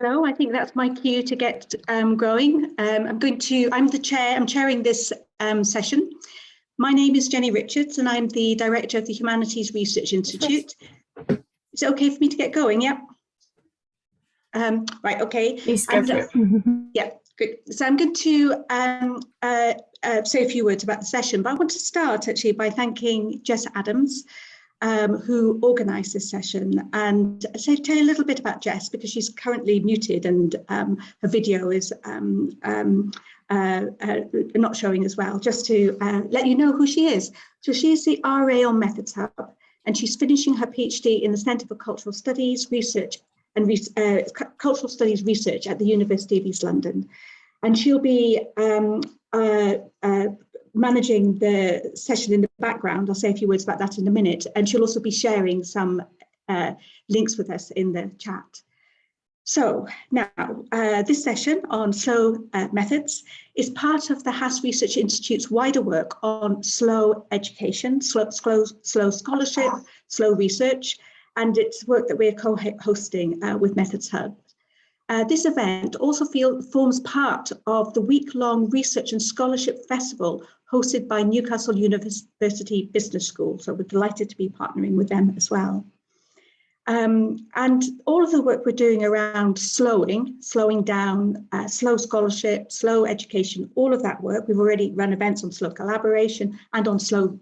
Hello, I think that's my cue to get going. I'm chairing this session. My name is Jenny Richards and I'm the Director of the Humanities Research Institute. Is it okay for me to get going? Yeah. Right, okay. Please go for it. Yeah, good. So I'm going to say a few words about the session, but I want to start actually by thanking Jess Adams, who organised this session, and so tell you a little bit about Jess because she's currently muted and her video is not showing as well, just to let you know who she is. So she's the RA on Methods Hub, and she's finishing her PhD in the Centre for Cultural Studies Research and Cultural Studies Research at the University of East London. And she'll be managing the session in the background. I'll say a few words about that in a minute. And she'll also be sharing some links with us in the chat. So now, this session on slow methods is part of the Haas Research Institute's wider work on slow education, slow scholarship, slow research, and it's work that we're co-hosting with Methods Hub. This event also forms part of the week-long Research and Scholarship Festival hosted by Newcastle University Business School. So we're delighted to be partnering with them as well. And all of the work we're doing around slowing down, slow scholarship, slow education, all of that work, we've already run events on slow collaboration and on slow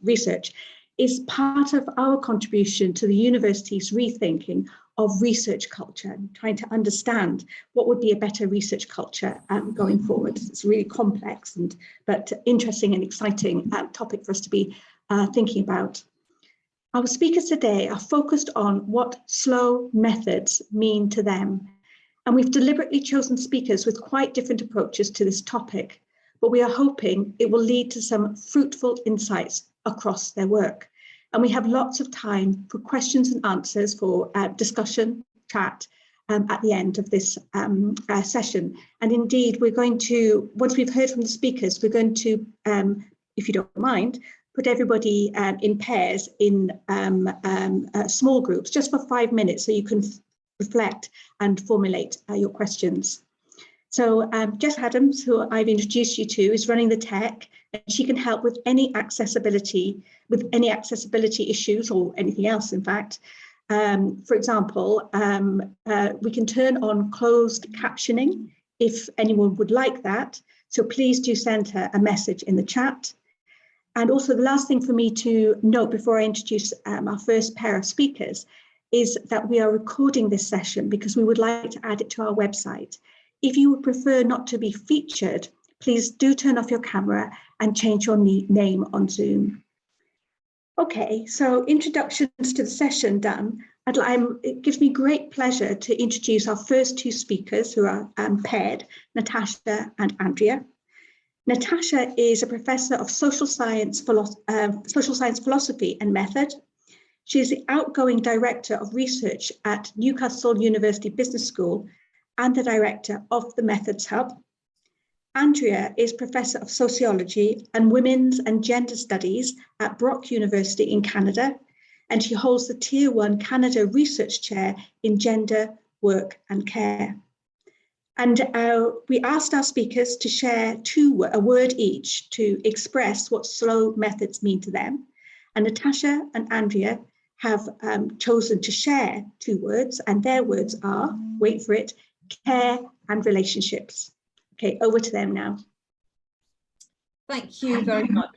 research, is part of our contribution to the university's rethinking of research culture and trying to understand what would be a better research culture going forward. It's a really complex but interesting and exciting topic for us to be thinking about. Our speakers today are focused on what slow methods mean to them. And we've deliberately chosen speakers with quite different approaches to this topic, but we are hoping it will lead to some fruitful insights across their work. And we have lots of time for questions and answers, for discussion, chat at the end of this session. And indeed, we're going to, once we've heard from the speakers, we're going to, if you don't mind, put everybody in pairs in small groups, just for 5 minutes, so you can reflect and formulate your questions. So Jess Adams, who I've introduced you to, is running the tech, and she can help with any accessibility issues or anything else, in fact. For example, we can turn on closed captioning if anyone would like that. So please do send her a message in the chat. And also the last thing for me to note before I introduce our first pair of speakers is that we are recording this session because we would like to add it to our website. If you would prefer not to be featured, please do turn off your camera and change your name on Zoom. Okay, so introductions to the session done. It gives me great pleasure to introduce our first two speakers who are paired, Natasha and Andrea. Natasha is a professor of social science philosophy and method. She is the outgoing director of research at Newcastle University Business School and the director of the Methods Hub. Andrea is professor of sociology and women's and gender studies at Brock University in Canada, and she holds the Tier 1 Canada Research Chair in Gender, Work and Care. And we asked our speakers to share a word each to express what slow methods mean to them. And Natasha and Andrea have chosen to share 2 words, and their words are, wait for it, care and relationships. Okay, over to them now. Thank you very much,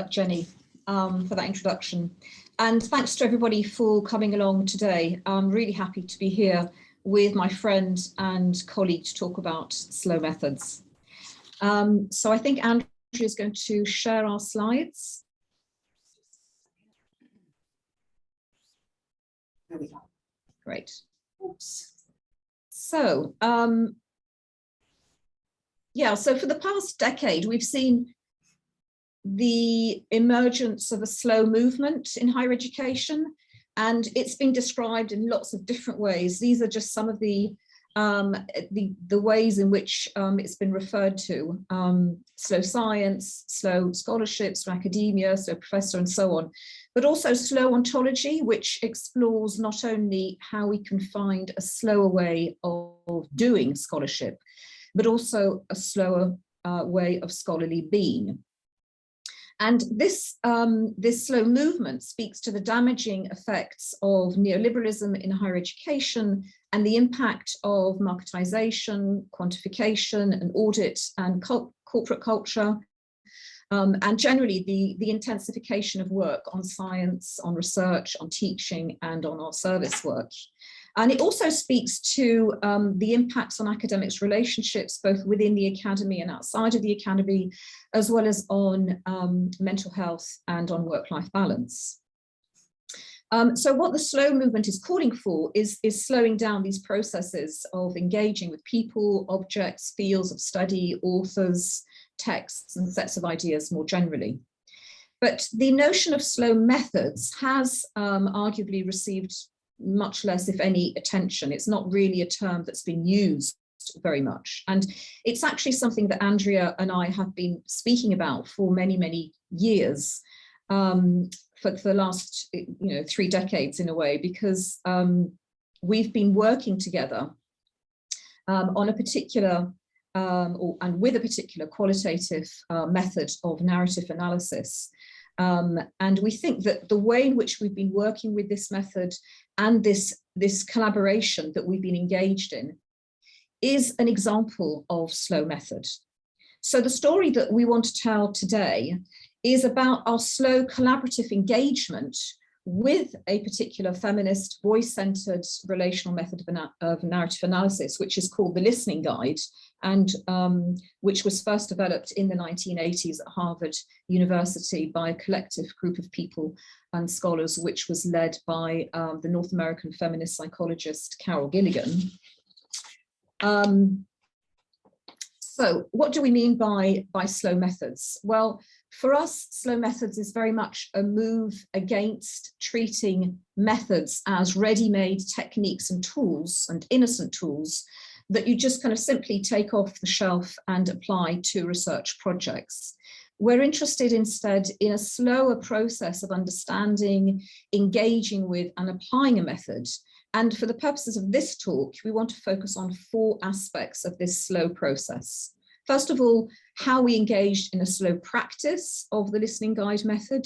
Jenny, for that introduction. And thanks to everybody for coming along today. I'm really happy to be here with my friend and colleague to talk about slow methods. So I think Andrea is going to share our slides. There we go. Great. Oops. So, so for the past decade, we've seen the emergence of a slow movement in higher education, and it's been described in lots of different ways. These are just some of the ways in which it's been referred to: slow science, slow scholarship, slow academia, slow professor, and so on. but also slow ontology, which explores not only how we can find a slower way of doing scholarship, but also a slower way of scholarly being. And this slow movement speaks to the damaging effects of neoliberalism in higher education and the impact of marketization, quantification, and audit and corporate culture, and generally the intensification of work on science, on research, on teaching, and on our service work. And it also speaks to the impacts on academics' relationships, both within the academy and outside of the academy, as well as on mental health and on work-life balance. So what the slow movement is calling for is slowing down these processes of engaging with people, objects, fields of study, authors, texts, and sets of ideas more generally. But the notion of slow methods has arguably received much less, if any, attention. It's not really a term that's been used very much. And it's actually something that Andrea and I have been speaking about for many, many years, for the last 3 decades in a way, because we've been working together on a particular and with a particular qualitative method of narrative analysis. And we think that the way in which we've been working with this method and this collaboration that we've been engaged in is an example of slow method. So the story that we want to tell today is about our slow collaborative engagement with a particular feminist, voice-centered relational method of narrative analysis, which is called the Listening Guide, and which was first developed in the 1980s at Harvard University by a collective group of people and scholars, which was led by the North American feminist psychologist Carol Gilligan. So what do we mean by slow methods? Well, for us, slow methods is very much a move against treating methods as ready-made techniques and tools and innocent tools that you just kind of simply take off the shelf and apply to research projects. We're interested instead in a slower process of understanding, engaging with, and applying a method. And for the purposes of this talk, we want to focus on 4 aspects of this slow process. First of all, how we engaged in a slow practice of the Listening Guide method.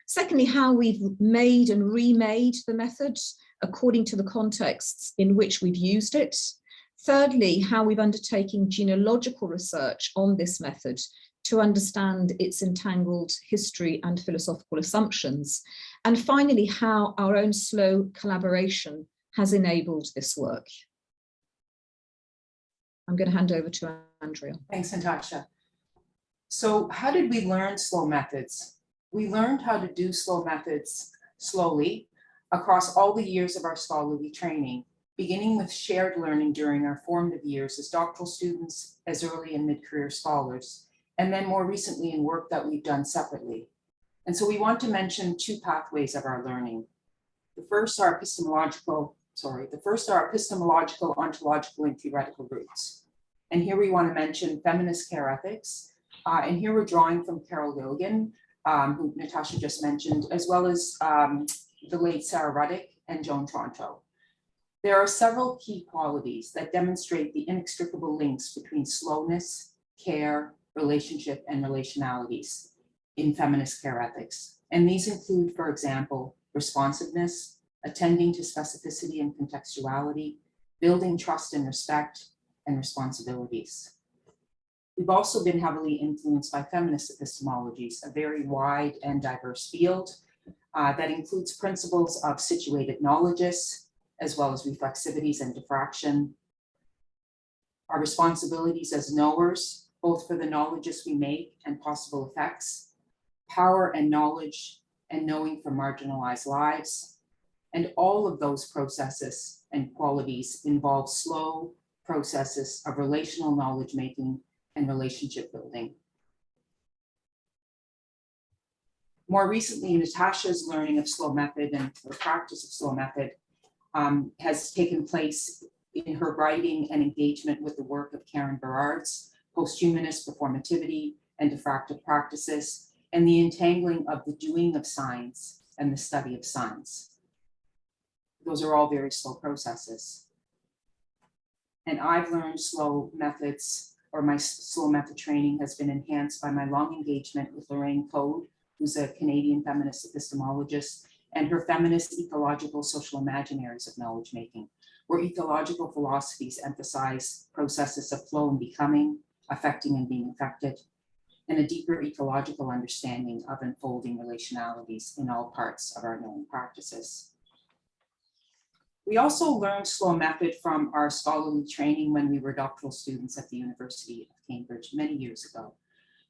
Secondly, how we've made and remade the method according to the contexts in which we've used it. Thirdly, how we've undertaken genealogical research on this method to understand its entangled history and philosophical assumptions. And finally, how our own slow collaboration has enabled this work. I'm going to hand over to Andrea. Thanks, Natasha. So how did we learn slow methods? We learned how to do slow methods slowly across all the years of our scholarly training, beginning with shared learning during our formative years as doctoral students, as early and mid-career scholars, and then more recently in work that we've done separately. And so we want to mention 2 pathways of our learning. The first are epistemological, ontological, and theoretical roots. And here we want to mention feminist care ethics. And here we're drawing from Carol Gilligan, who Natasha just mentioned, as well as the late Sarah Ruddick and Joan Tronto. There are several key qualities that demonstrate the inextricable links between slowness, care, relationship, and relationalities in feminist care ethics. And these include, for example, responsiveness, attending to specificity and contextuality, building trust and respect, and responsibilities. We've also been heavily influenced by feminist epistemologies, a very wide and diverse field that includes principles of situated knowledges, as well as reflexivities and diffraction, our responsibilities as knowers, both for the knowledges we make and possible effects, power and knowledge and knowing for marginalized lives. And all of those processes and qualities involve slow processes of relational knowledge making and relationship building. More recently, Natasha's learning of slow method and the practice of slow method has taken place in her writing and engagement with the work of Karen Berard's Posthumanist Performativity and Diffractive Practices, and the entangling of the doing of science and the study of signs. Those are all very slow processes. And I've learned slow methods, or my slow method training has been enhanced by my long engagement with Lorraine Code, who's a Canadian feminist epistemologist, and her feminist ecological social imaginaries of knowledge making, where ecological philosophies emphasize processes of flow and becoming, affecting and being affected, and a deeper ecological understanding of unfolding relationalities in all parts of our known practices. We also learned slow method from our scholarly training when we were doctoral students at the University of Cambridge many years ago.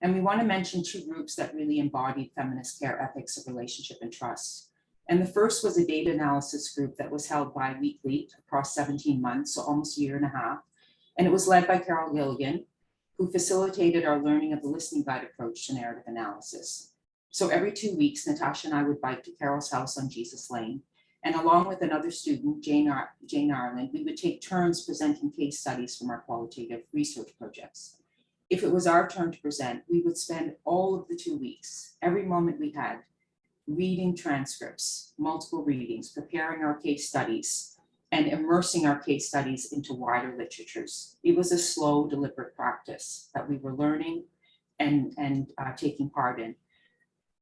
And we want to mention two groups that really embodied feminist care ethics of relationship and trust. And the first was a data analysis group that was held bi-weekly across 17 months, so almost a year and a half. And it was led by Carol Gilligan, who facilitated our learning of the listening guide approach to narrative analysis. So every 2 weeks, Natasha and I would bike to Carol's house on Jesus Lane. And along with another student, Jane Ireland, we would take turns presenting case studies from our qualitative research projects. If it was our turn to present, we would spend all of the 2 weeks, every moment we had, reading transcripts, multiple readings, preparing our case studies, and immersing our case studies into wider literatures. It was a slow, deliberate practice that we were learning and taking part in.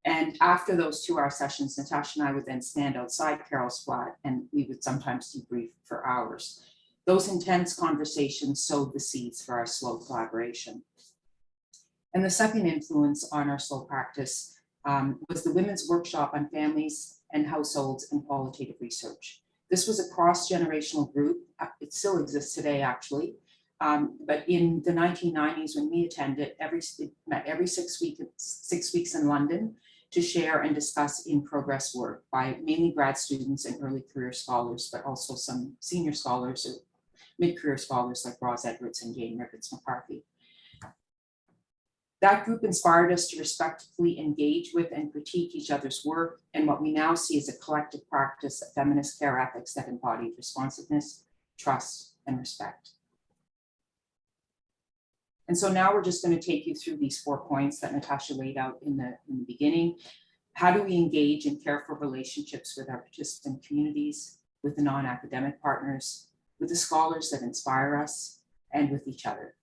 And after those 2-hour sessions, Natasha and I would then stand outside Carol's flat, and we would sometimes debrief for hours. Those intense conversations sowed the seeds for our slow collaboration. And the second influence on our slow practice was the Women's Workshop on Families and Households and Qualitative Research. This was a cross-generational group. It still exists today, actually. But in the 1990s, when we attended, it met every 6 weeks in London to share and discuss in-progress work by mainly grad students and early career scholars, but also some senior scholars or mid-career scholars like Roz Edwards and Jane Rivets McCarthy. That group inspired us to respectfully engage with and critique each other's work, and what we now see is a collective practice of feminist care ethics that embodied responsiveness, trust, and respect. And so now we're just going to take you through these 4 points that Natasha laid out in the beginning. How do we engage and care for relationships with our participant communities, with the non-academic partners, with the scholars that inspire us, and with each other?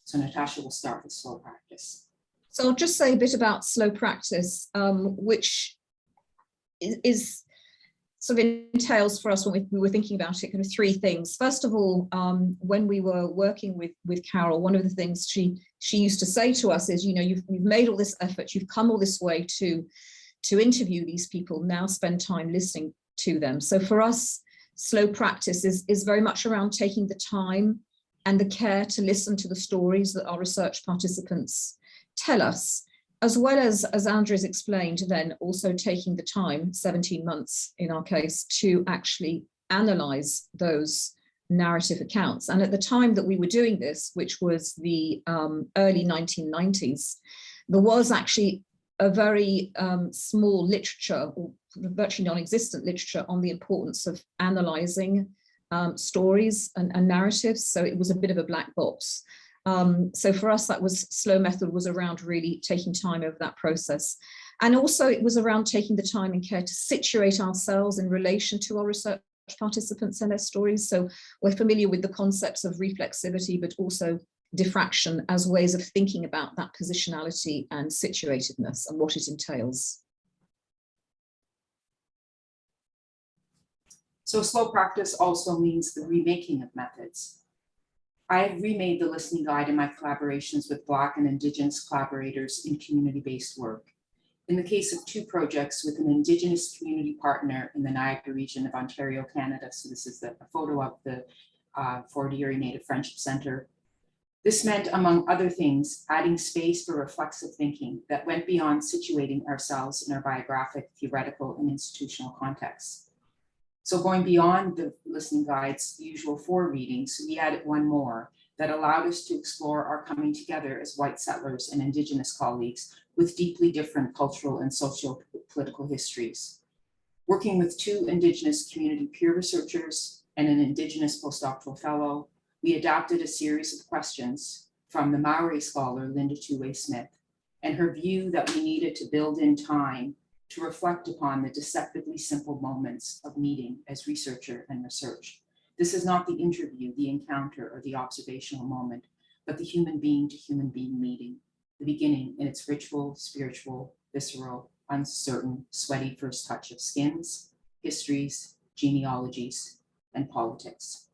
So Natasha will start with slow practice. So I'll just say a bit about slow practice, which is sort of entails for us when we were thinking about it kind of 3 things. First of all, when we were working with Carol, one of the things she used to say to us is, you know, you've made all this effort, you've come all this way to interview these people, now spend time listening to them. So for us, slow practice is very much around taking the time and the care to listen to the stories that our research participants tell us, as well as Andrea's explained, then also taking the time, 17 months in our case, to actually analyze those narrative accounts. And at the time that we were doing this, which was the early 1990s, there was actually a very small literature, or virtually non-existent literature, on the importance of analyzing stories and narratives. So it was a bit of a black box. So for us, that was slow method was around really taking time over that process. And also it was around taking the time and care to situate ourselves in relation to our research participants and their stories. So we're familiar with the concepts of reflexivity, but also diffraction as ways of thinking about that positionality and situatedness and what it entails. So slow practice also means the remaking of methods. I have remade the listening guide in my collaborations with Black and Indigenous collaborators in community-based work. In the case of 2 projects with an Indigenous community partner in the Niagara region of Ontario, Canada. So this is a photo of the Fort Erie Native Friendship Centre. This meant, among other things, adding space for reflexive thinking that went beyond situating ourselves in our biographic, theoretical, and institutional contexts. So going beyond the listening guide's usual 4 readings, we added 1 more that allowed us to explore our coming together as white settlers and Indigenous colleagues with deeply different cultural and socio-political histories. Working with 2 Indigenous community peer researchers and an Indigenous postdoctoral fellow, we adapted a series of questions from the Maori scholar Linda Two-Way Smith and her view that we needed to build in time to reflect upon the deceptively simple moments of meeting as researcher and research. This is not the interview, the encounter, or the observational moment, but the human being to human being meeting, the beginning in its ritual, spiritual, visceral, uncertain, sweaty first touch of skins, histories, genealogies, and politics.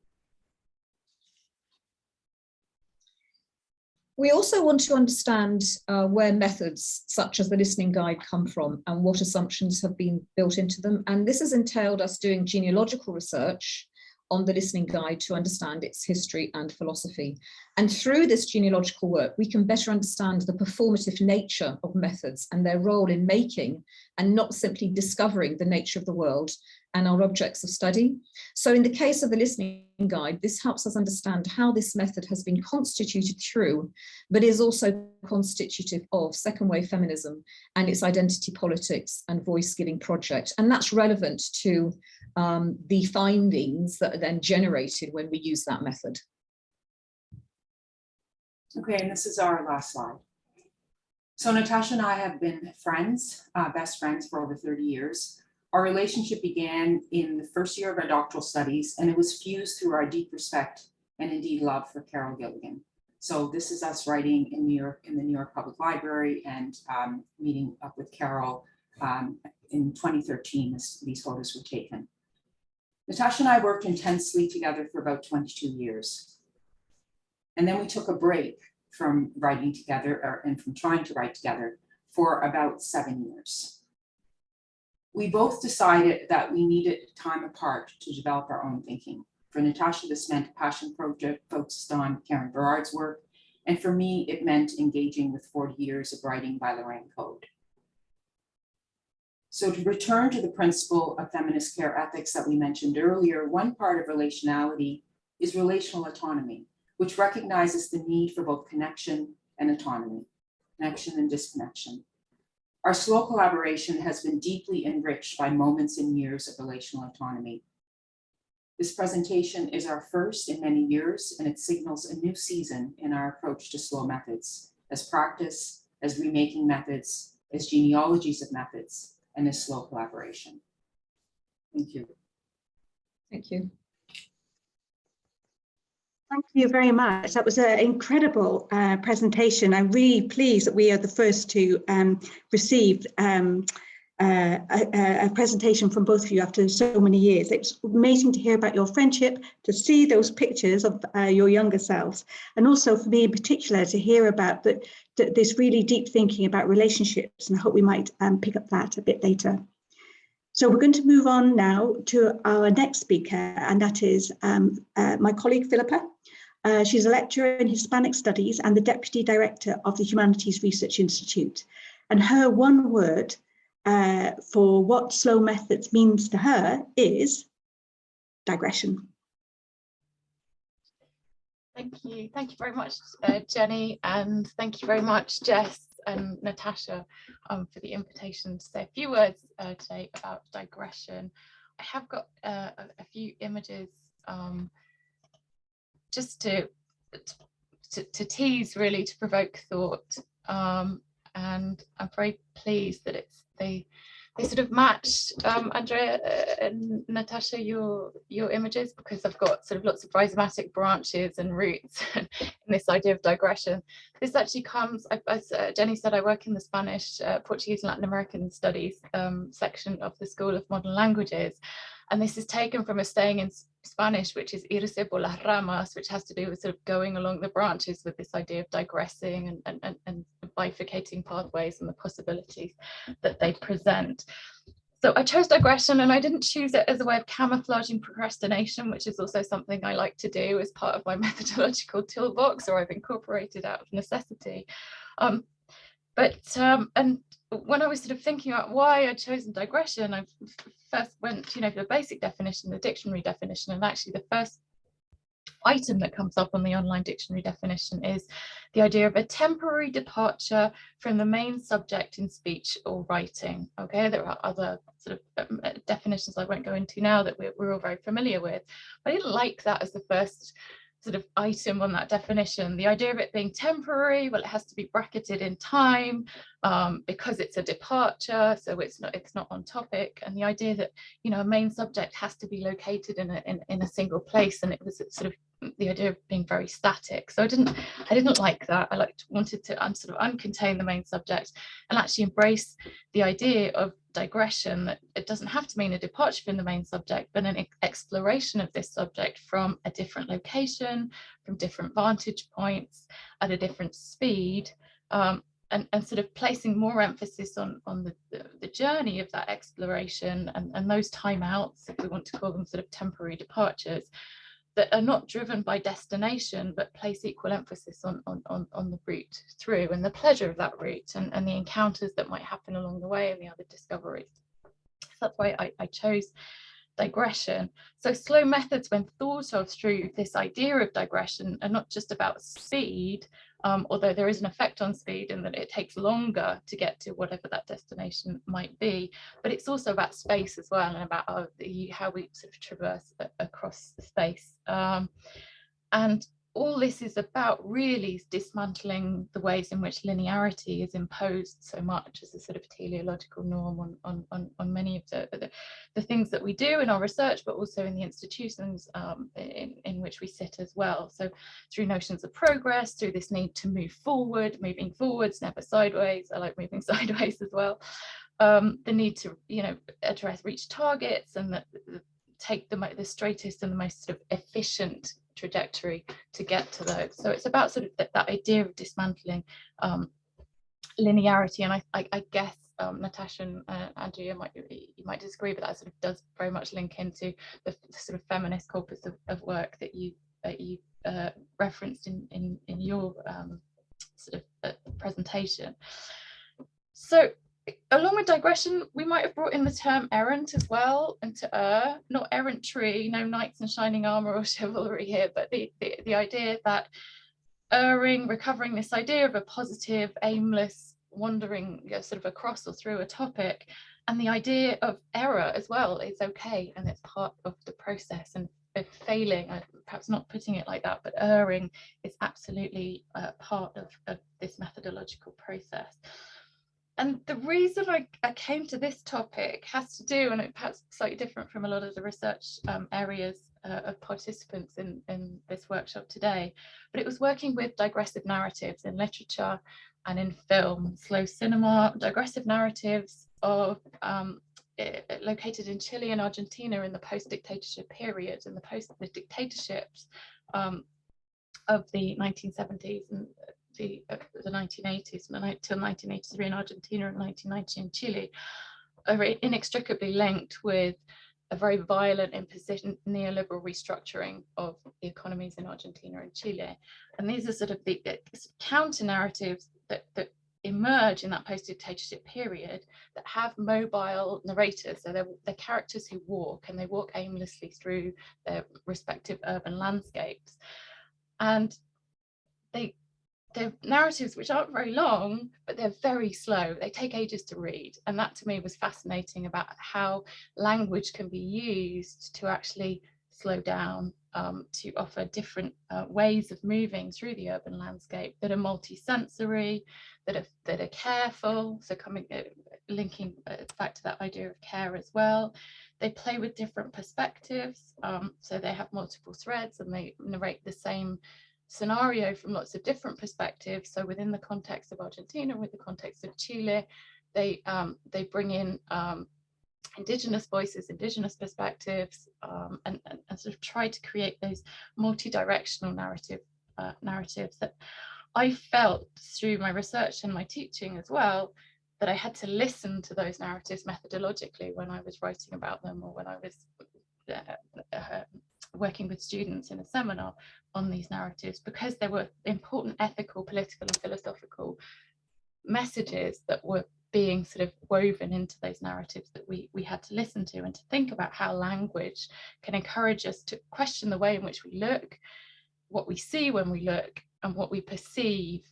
We also want to understand where methods such as the listening guide come from and what assumptions have been built into them. And this has entailed us doing genealogical research on the listening guide to understand its history and philosophy. And through this genealogical work, we can better understand the performative nature of methods and their role in making and not simply discovering the nature of the world and our objects of study. So in the case of the listening guide, this helps us understand how this method has been constituted through, but is also constitutive of second wave feminism and its identity politics and voice-giving project. And that's relevant to the findings that are then generated when we use that method. Okay, and this is our last slide. So Natasha and I have been friends, best friends for over 30 years. Our relationship began in the first year of our doctoral studies, and it was fused through our deep respect and indeed love for Carol Gilligan. So this is us writing in New York, in the New York Public Library, and meeting up with Carol in 2013, these photos were taken. Natasha and I worked intensely together for about 22 years. And then we took a break from writing together and from trying to write together for about 7 years. We both decided that we needed time apart to develop our own thinking. For Natasha, this meant a passion project focused on Karen Berard's work. And for me, it meant engaging with 40 years of writing by Lorraine Code. So to return to the principle of feminist care ethics that we mentioned earlier, one part of relationality is relational autonomy, which recognizes the need for both connection and autonomy, connection and disconnection. Our slow collaboration has been deeply enriched by moments and years of relational autonomy. This presentation is our first in many years, and it signals a new season in our approach to slow methods, as practice, as remaking methods, as genealogies of methods, and as slow collaboration. Thank you. Thank you. Thank you very much. That was an incredible presentation. I'm really pleased that we are the first to receive a presentation from both of you after so many years. It's amazing to hear about your friendship, to see those pictures of your younger selves, and also for me in particular to hear about this really deep thinking about relationships, and I hope we might pick up that a bit later. So we're going to move on now to our next speaker, and that is my colleague Philippa. She's a lecturer in Hispanic Studies and the Deputy Director of the Humanities Research Institute. And her one word for what slow methods means to her is digression. Thank you very much, Jenny, and thank you very much, Jess and Natasha, for the invitation to say a few words today about digression. I have got a few images just to tease, really, to provoke thought, and I'm very pleased that they sort of matched, Andrea and Natasha, your images, because I've got sort of lots of rhizomatic branches and roots in this idea of digression. This actually comes, as Jenny said, I work in the Spanish, Portuguese and Latin American Studies section of the School of Modern Languages. And this is taken from a saying in Spanish, which is irse por las ramas, which has to do with sort of going along the branches, with this idea of digressing and bifurcating pathways and the possibilities that they present. So I chose digression, and I didn't choose it as a way of camouflaging procrastination, which is also something I like to do as part of my methodological toolbox, or I've incorporated out of necessity. And when I was sort of thinking about why I'd chosen digression, I first went, for the basic definition, the dictionary definition, and actually the first item that comes up on the online dictionary definition is the idea of a temporary departure from the main subject in speech or writing. Okay, there are other sort of definitions I won't go into now that we're all very familiar with, but I didn't like that as the first sort of item on that definition. The idea of it being temporary, well, it has to be bracketed in time because it's a departure, so it's not on topic. And the idea that, you know, a main subject has to be located in a single place, and it was sort of the idea of being very static. So I didn't like that. I wanted to sort of uncontain the main subject and actually embrace the idea of digression, that it doesn't have to mean a departure from the main subject, but an exploration of this subject from a different location, from different vantage points, at a different speed, and sort of placing more emphasis on the journey of that exploration and those timeouts, if we want to call them sort of temporary departures, that are not driven by destination, but place equal emphasis on the route through and the pleasure of that route and the encounters that might happen along the way and the other discoveries. So that's why I chose digression. So slow methods, when thought of through this idea of digression, are not just about speed, although there is an effect on speed in that it takes longer to get to whatever that destination might be, but it's also about space as well, and about how we sort of traverse across the space. And all this is about really dismantling the ways in which linearity is imposed so much as a sort of teleological norm on many of the things that we do in our research, but also in the institutions in which we sit as well. So through notions of progress, through this need to move forward, moving forwards, never sideways. I like moving sideways as well. The need to, you know, reach targets and take the straightest and the most sort of efficient trajectory to get to those. So it's about sort of that idea of dismantling linearity, and I guess Natasha and Andrea you might disagree, but that sort of does very much link into the sort of feminist corpus of work that you referenced in your sort of presentation. So along with digression, we might have brought in the term errant as well, and to err, not errantry, no knights in shining armor or chivalry here, but the idea that erring, recovering this idea of a positive, aimless wandering, you know, sort of across or through a topic, and the idea of error as well is okay, and it's part of the process, and failing, perhaps not putting it like that, but erring is absolutely part of this methodological process. And the reason I came to this topic has to do, and it perhaps slightly different from a lot of the research areas of participants in this workshop today, but it was working with digressive narratives in literature and in film. Slow cinema, digressive narratives of located in Chile and Argentina in the post-dictatorship period, and the dictatorships of the 1970s and the 1980s until 1983 in Argentina and 1990 in Chile, are inextricably linked with a very violent imposition, neoliberal restructuring of the economies in Argentina and Chile. And these are sort of the counter narratives that emerge in that post-dictatorship period that have mobile narrators. So they're characters who walk, and they walk aimlessly through their respective urban landscapes. And they're narratives which aren't very long, but they're very slow. They take ages to read. And that to me was fascinating, about how language can be used to actually slow down, to offer different ways of moving through the urban landscape that are multisensory, that are careful. So linking back to that idea of care as well. They play with different perspectives. So they have multiple threads, and they narrate the same scenario from lots of different perspectives. So within the context of Argentina, with the context of Chile, they bring in indigenous voices, indigenous perspectives, and sort of try to create those multi-directional narratives that I felt through my research and my teaching as well, that I had to listen to those narratives methodologically when I was writing about them, or when I was working with students in a seminar on these narratives, because there were important ethical, political and philosophical messages that were being sort of woven into those narratives that we had to listen to, and to think about how language can encourage us to question the way in which we look, what we see when we look, and what we perceive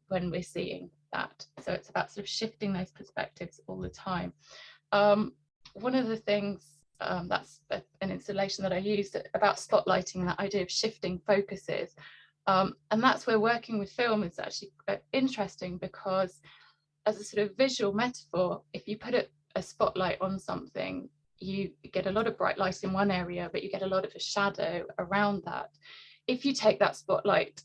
when we're seeing that. So it's about sort of shifting those perspectives all the time. One of the things that's an installation that I used about spotlighting that idea of shifting focuses. And that's where working with film is actually interesting, because as a sort of visual metaphor, if you put a spotlight on something, you get a lot of bright light in one area, but you get a lot of a shadow around that. If you take that spotlight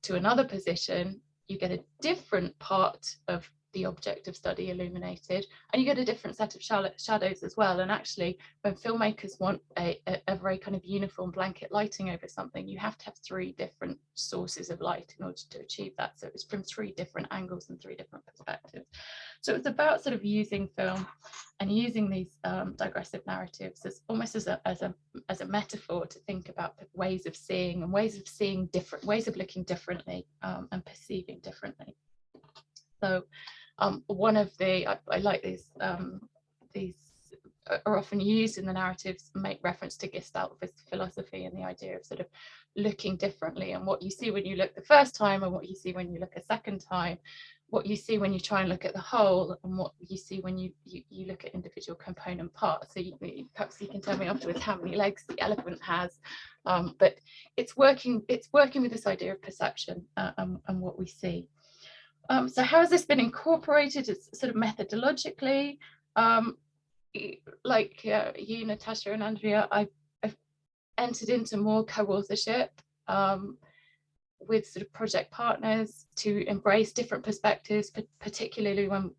to another position, you get a different part of the object of study illuminated, and you get a different set of shadows as well. And actually, when filmmakers want a very kind of uniform blanket lighting over something, you have to have 3 different sources of light in order to achieve that. So it's from 3 different angles and 3 different perspectives. So it's about sort of using film and using these digressive narratives as almost as a metaphor to think about ways of seeing and ways of seeing different ways of looking differently and perceiving differently. So one of the, I like these are often used in the narratives, make reference to Gestalt philosophy and the idea of sort of looking differently, and what you see when you look the first time and what you see when you look a second time, what you see when you try and look at the whole, and what you see when you look at individual component parts. So perhaps you can tell me afterwards how many legs the elephant has, but it's working with this idea of perception and what we see. So how has this been incorporated? It's sort of methodologically, like you, Natasha and Andrea, I've entered into more co-authorship with sort of project partners to embrace different perspectives, particularly when,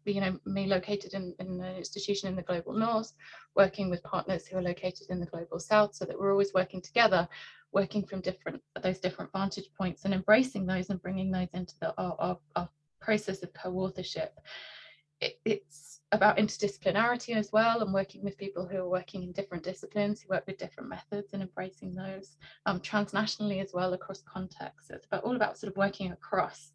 me located in an institution in the global north, working with partners who are located in the global south, so that we're always working together, working from those different vantage points and embracing those and bringing those into our process of co-authorship. It's about interdisciplinarity as well, and working with people who are working in different disciplines, who work with different methods, and embracing those transnationally as well, across contexts. So it's all about sort of working across.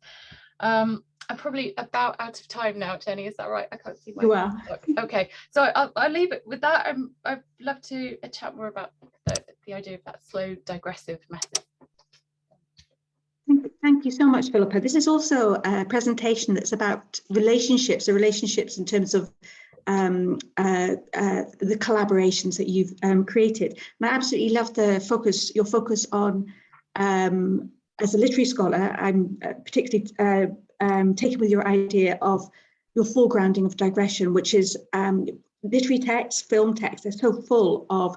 I'm probably about out of time now, Jenny, is that right? I can't see my You are. Okay, so I'll leave it with that. I'd love to chat more about the idea of that slow digressive method. Thank you so much, Philippa. This is also a presentation that's about relationships, the relationships in terms of the collaborations that you've created. And I absolutely love your focus on, as a literary scholar, I'm particularly taken with your idea of your foregrounding of digression, which is literary text, film text. They're so full of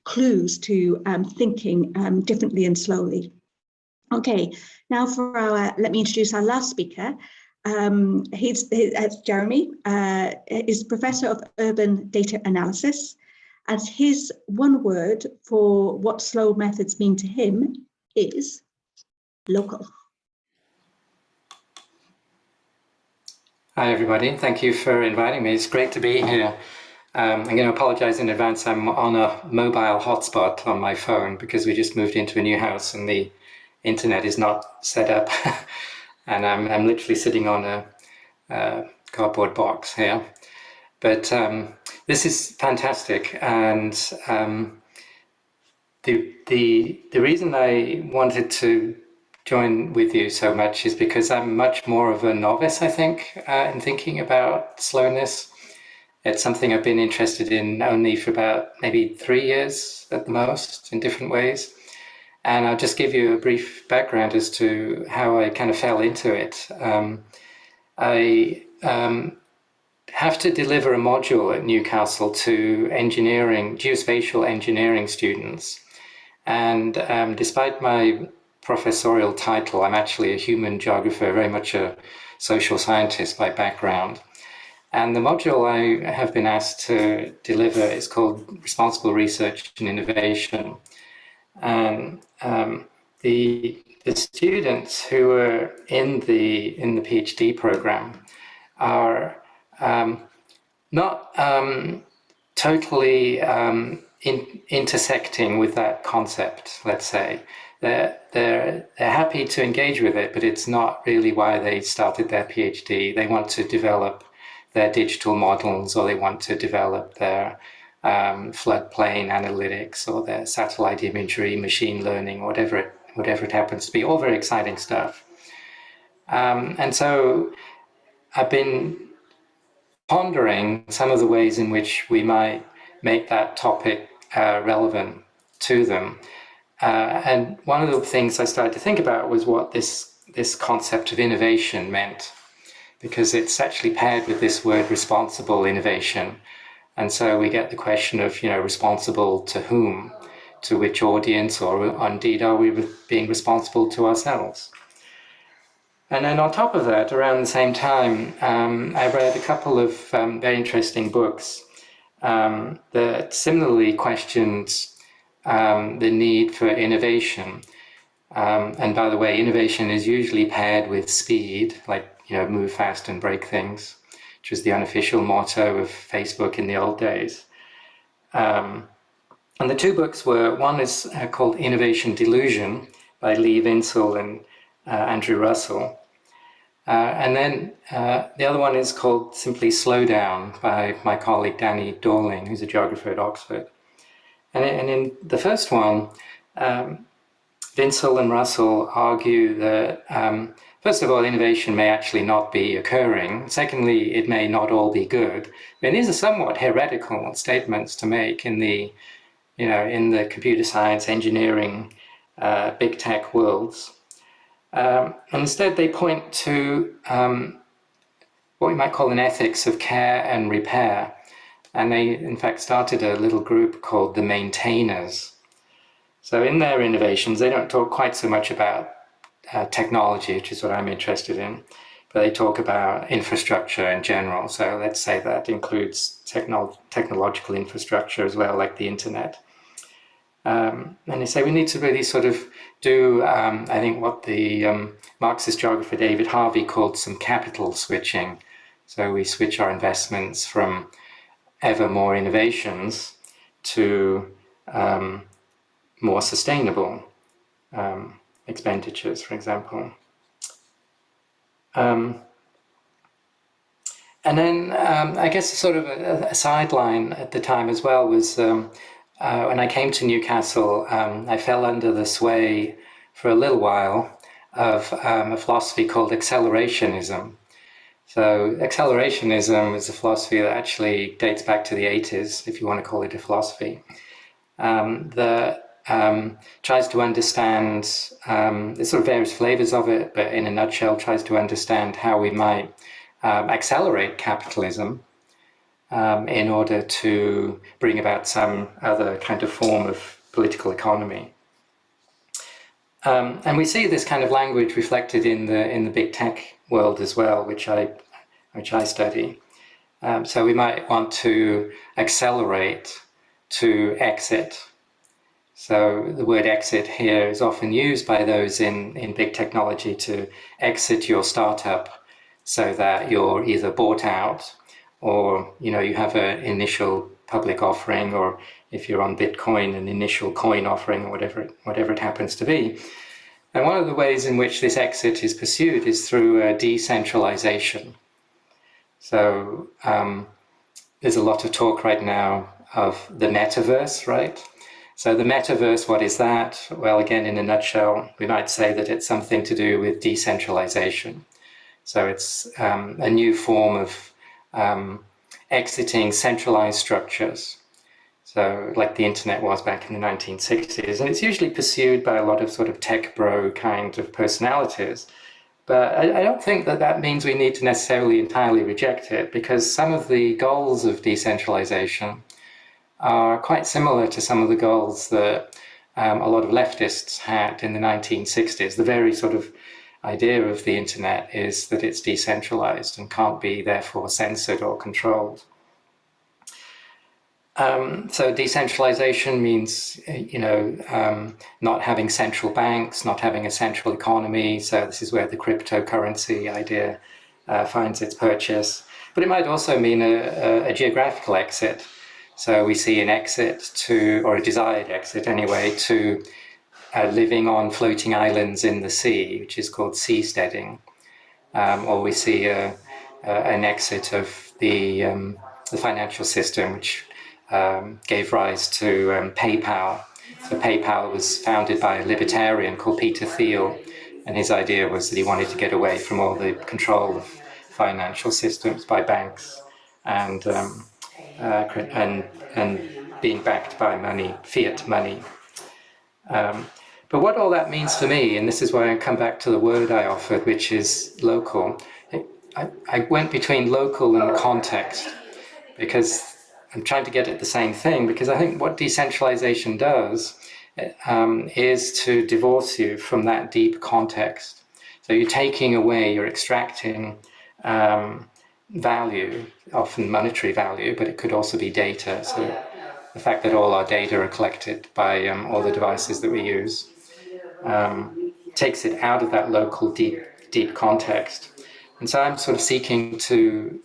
clues to thinking differently and slowly. Okay, now for let me introduce our last speaker. He's Jeremy, is Professor of Urban Data Analysis. And his one word for what slow methods mean to him is local. Hi, everybody. Thank you for inviting me. It's great to be here. I'm going to apologize in advance. I'm on a mobile hotspot on my phone because we just moved into a new house and the internet is not set up. And I'm literally sitting on a cardboard box here. But this is fantastic. And the reason I wanted to join with you so much is because I'm much more of a novice, I think, in thinking about slowness. It's something I've been interested in only for about maybe 3 years at the most, in different ways. And I'll just give you a brief background as to how I kind of fell into it. I have to deliver a module at Newcastle to geospatial engineering students. And despite my professorial title, I'm actually a human geographer, very much a social scientist by background. And the module I have been asked to deliver is called Responsible Research and Innovation. And the students who are in the PhD program are not totally intersecting with that concept, let's say. They're happy to engage with it, but it's not really why they started their PhD. They want to develop their digital models, or they want to develop their floodplain analytics, or their satellite imagery, machine learning, whatever it happens to be, all very exciting stuff. And so I've been pondering some of the ways in which we might make that topic relevant to them. And one of the things I started to think about was what this concept of innovation meant, because it's actually paired with this word responsible innovation. And so we get the question of, responsible to whom, to which audience, or indeed are we being responsible to ourselves? And then on top of that, around the same time, I read a couple of very interesting books that similarly questioned the need for innovation. And by the way, innovation is usually paired with speed, like, move fast and break things, which was the unofficial motto of Facebook in the old days. And the two books were, one is called Innovation Delusion by Lee Vinsel and Andrew Russell. And then the other one is called simply Slow Down by my colleague Danny Dorling, who's a geographer at Oxford. And in the first one, Vinsel and Russell argue that, first of all, innovation may actually not be occurring. Secondly, it may not all be good. And these are somewhat heretical statements to make in the, in the computer science, engineering, big tech worlds. Instead, they point to what we might call an ethics of care and repair. And they, in fact, started a little group called the Maintainers. So in their innovations, they don't talk quite so much about technology, which is what I'm interested in, but they talk about infrastructure in general. So let's say that includes technological infrastructure as well, like the internet. And they say we need to really sort of do, I think, what the Marxist geographer David Harvey called some capital switching. So we switch our investments from ever more innovations to more sustainable expenditures, for example. And then I guess sort of a sideline at the time as well was when I came to Newcastle, I fell under the sway for a little while of a philosophy called accelerationism. So accelerationism is a philosophy that actually dates back to the 80s, if you want to call it a philosophy, that tries to understand, there's sort of various flavors of it, but in a nutshell tries to understand how we might accelerate capitalism in order to bring about some other kind of form of political economy. And we see this kind of language reflected in the big tech world as well, which I study. So we might want to accelerate to exit. So the word exit here is often used by those in big technology to exit your startup so that you're either bought out or, you have an initial public offering, or if you're on Bitcoin, an initial coin offering, or whatever it happens to be. And one of the ways in which this exit is pursued is through decentralization. So there's a lot of talk right now of the metaverse, right? So the metaverse, what is that? Well, again, in a nutshell, we might say that it's something to do with decentralization. So it's a new form of exiting centralized structures. So like the internet was back in the 1960s. And it's usually pursued by a lot of sort of tech bro kind of personalities. But I don't think that means we need to necessarily entirely reject it, because some of the goals of decentralization are quite similar to some of the goals that a lot of leftists had in the 1960s. The very sort of idea of the internet is that it's decentralized and can't be therefore censored or controlled. So decentralization means, not having central banks, not having a central economy. So this is where the cryptocurrency idea finds its purchase. But it might also mean a geographical exit. So we see an exit to, or a desired exit anyway, to living on floating islands in the sea, which is called seasteading. Or we see an exit of the financial system, which gave rise to PayPal. So PayPal was founded by a libertarian called Peter Thiel, and his idea was that he wanted to get away from all the control of financial systems by banks and and being backed by money, fiat money. But what all that means for me, and this is why I come back to the word I offered, which is local. I went between local and context because I'm trying to get at the same thing, because I think what decentralization does is to divorce you from that deep context. So you're taking away, you're extracting value, often monetary value, but it could also be data. So the fact that all our data are collected by all the devices that we use takes it out of that local deep context. And so I'm sort of seeking to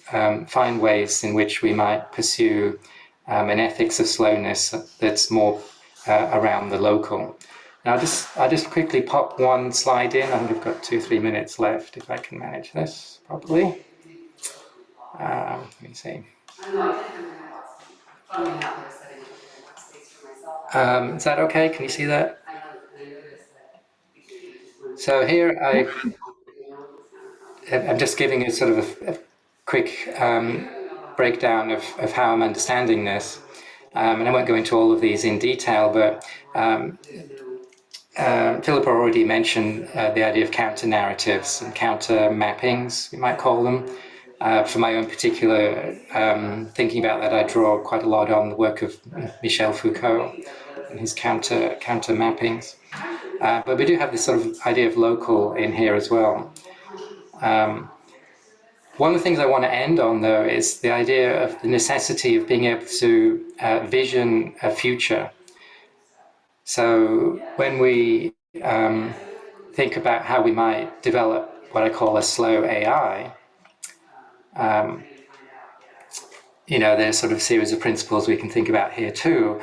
find ways in which we might pursue an ethics of slowness that's more around the local. Now, I'll just quickly pop one slide in. I think I've got 2-3 minutes left if I can manage this properly. Let me see. Is that okay? Can you see that? So here I'm just giving you sort of a quick breakdown of how I'm understanding this. And I won't go into all of these in detail, but Philip already mentioned the idea of counter narratives and counter mappings, we might call them. For my own particular thinking about that, I draw quite a lot on the work of Michel Foucault and his counter mappings. But we do have this sort of idea of local in here as well. One of the things I want to end on, though, is the idea of the necessity of being able to vision a future. So when we think about how we might develop what I call a slow AI, you know, there's sort of a series of principles we can think about here too.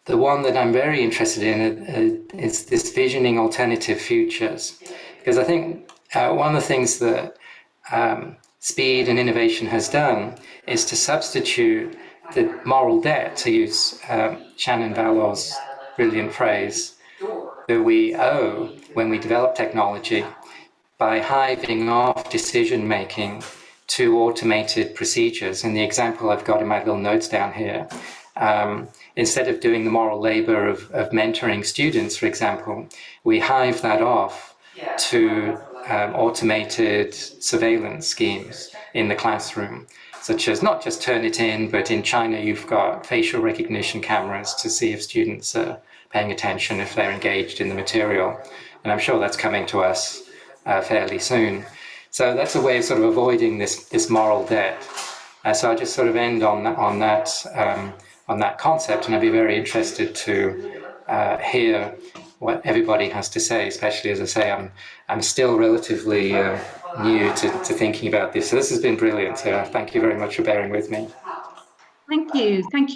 The one that I'm very interested in is this visioning alternative futures, because I think one of the things that speed and innovation has done is to substitute the moral debt, to use Shannon Vallor's brilliant phrase, that we owe when we develop technology, by hiving off decision making to automated procedures. And the example I've got in my little notes down here, instead of doing the moral labor of mentoring students, for example, we hive that off to automated surveillance schemes in the classroom, such as not just Turnitin, but in China you've got facial recognition cameras to see if students are paying attention, if they're engaged in the material. And I'm sure that's coming to us fairly soon. So that's a way of sort of avoiding this moral debt. So I just sort of end on that concept, and I'd be very interested to hear what everybody has to say, especially, as I say, I'm still relatively new to thinking about this. So this has been brilliant. So thank you very much for bearing with me. Thank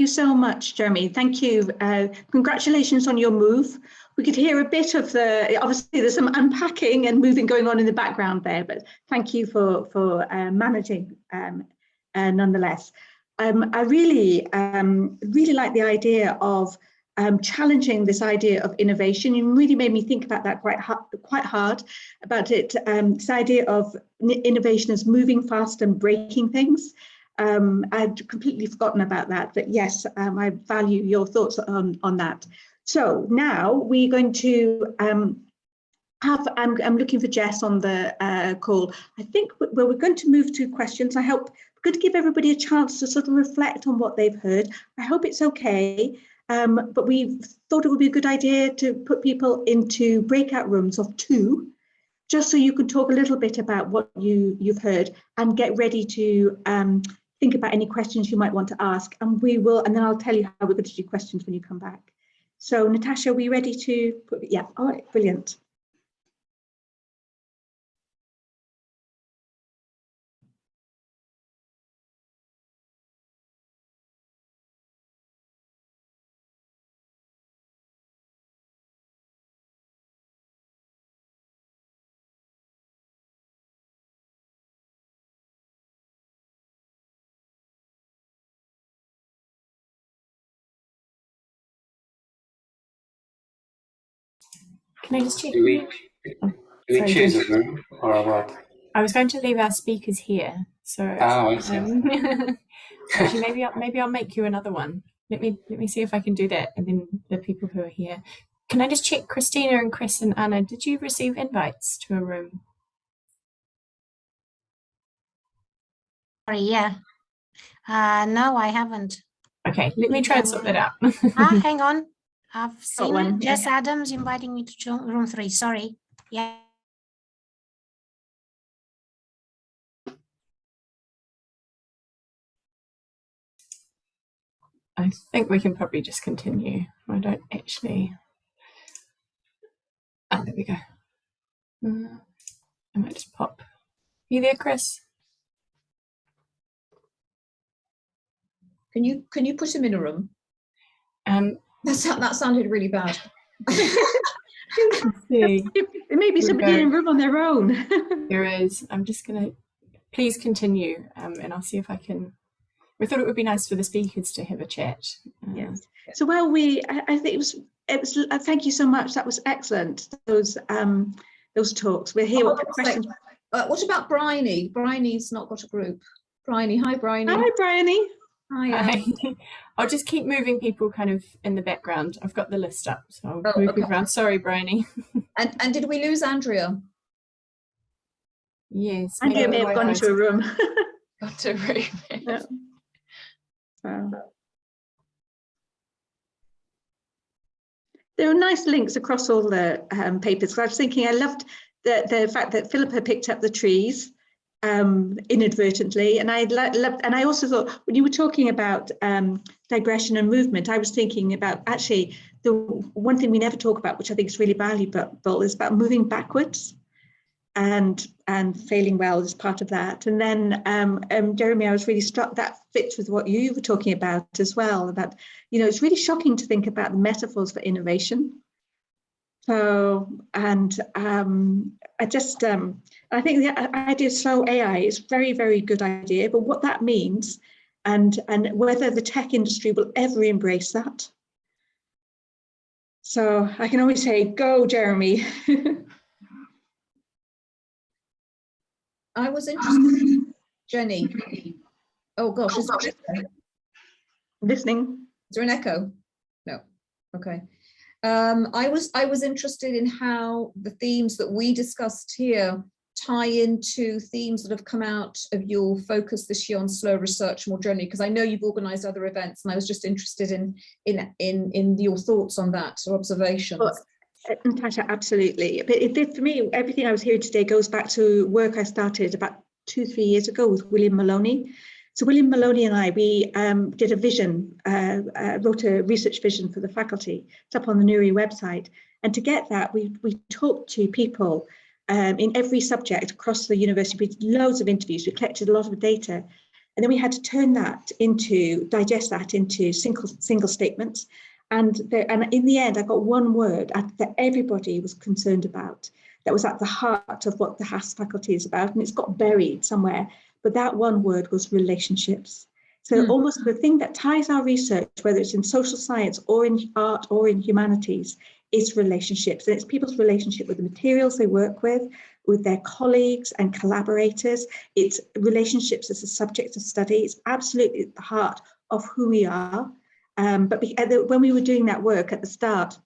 you so much, Jeremy. Thank you. Congratulations on your move. We could hear a bit of obviously there's some unpacking and moving going on in the background there, but thank you for managing nonetheless. I really like the idea of challenging this idea of innovation. You really made me think about that quite hard about it. This idea of innovation as moving fast and breaking things. I'd completely forgotten about that, but yes, I value your thoughts on that. So now we're going to I'm looking for Jess on the call. I think we're going to move to questions. I hope we're going to give everybody a chance to sort of reflect on what they've heard. I hope it's okay, but we thought it would be a good idea to put people into breakout rooms of 2, just so you can talk a little bit about what you've heard and get ready to think about any questions you might want to ask, and then I'll tell you how we're going to do questions when you come back. So Natasha, are we ready to put, yeah, all right, brilliant. Can I just check? Do we choose a room or what? I was going to leave our speakers here So Oh, I see. actually, maybe I'll make you another one. Let me see if I can do that, and then the people who are here. Can I just check, Christina and Chris and Anna, did you receive invites to a room? Sorry, yeah. No, I haven't. Okay, let me try and sort that out. Hang on. I've seen one, it. Jess Adams inviting me to join room 3. Sorry. Yeah. I think we can probably just continue. I don't actually. Ah, there we go. I might just pop. You there, Chris? Can you put him in a room? That sounded really bad. See. There may be somebody in a room on their own. There is. I'm just gonna. Please continue, and I'll see if I can. We thought it would be nice for the speakers to have a chat. Yes. So while I think it was. Thank you so much. That was excellent. Those talks. We're here. Questions. What about Bryony? Bryony's not got a group. Bryony, hi Bryony. Hi, Bryony. Hi. I'll just keep moving people kind of in the background. I've got the list up, so I'll move people around. Sorry, Bryony. And did we lose Andrea? Yes. Andrea may have gone into a room. Got a room. Yeah. There are nice links across all the papers. So I was thinking, I loved the fact that Philippa picked up the trees inadvertently, and I loved, and I also thought when you were talking about digression and movement, I was thinking about actually the one thing we never talk about, which I think is really valuable, is about moving backwards and failing well as part of that. And then Jeremy, I was really struck that fits with what you were talking about as well, about, it's really shocking to think about the metaphors for innovation. So, and I just, I think the idea of slow AI is very, very good idea, but what that means and whether the tech industry will ever embrace that. So I can always say, go, Jeremy. I was interested, Jenny. Oh gosh, is there an echo? Listening. Is there an echo? No. Okay. I was interested in how the themes that we discussed here tie into themes that have come out of your focus this year on slow research more generally, because I know you've organised other events, and I was just interested in your thoughts on that or observations. Well, Natasha, absolutely. But for me, everything I was hearing today goes back to work I started about 2-3 years ago with William Maloney. So William Maloney and I, we did a vision, wrote a research vision for the faculty. It's up on the NURI website. And to get that, we talked to people in every subject across the university. We did loads of interviews. We collected a lot of data. And then we had to turn that digest that into single statements. And in the end, I got one word that everybody was concerned about, that was at the heart of what the HAS faculty is about, and it's got buried somewhere. But that one word was relationships. So almost the thing that ties our research, whether it's in social science or in art or in humanities, is relationships. And it's people's relationship with the materials they work with their colleagues and collaborators. It's relationships as a subject of study. It's absolutely at the heart of who we are. But when we were doing that work at the start,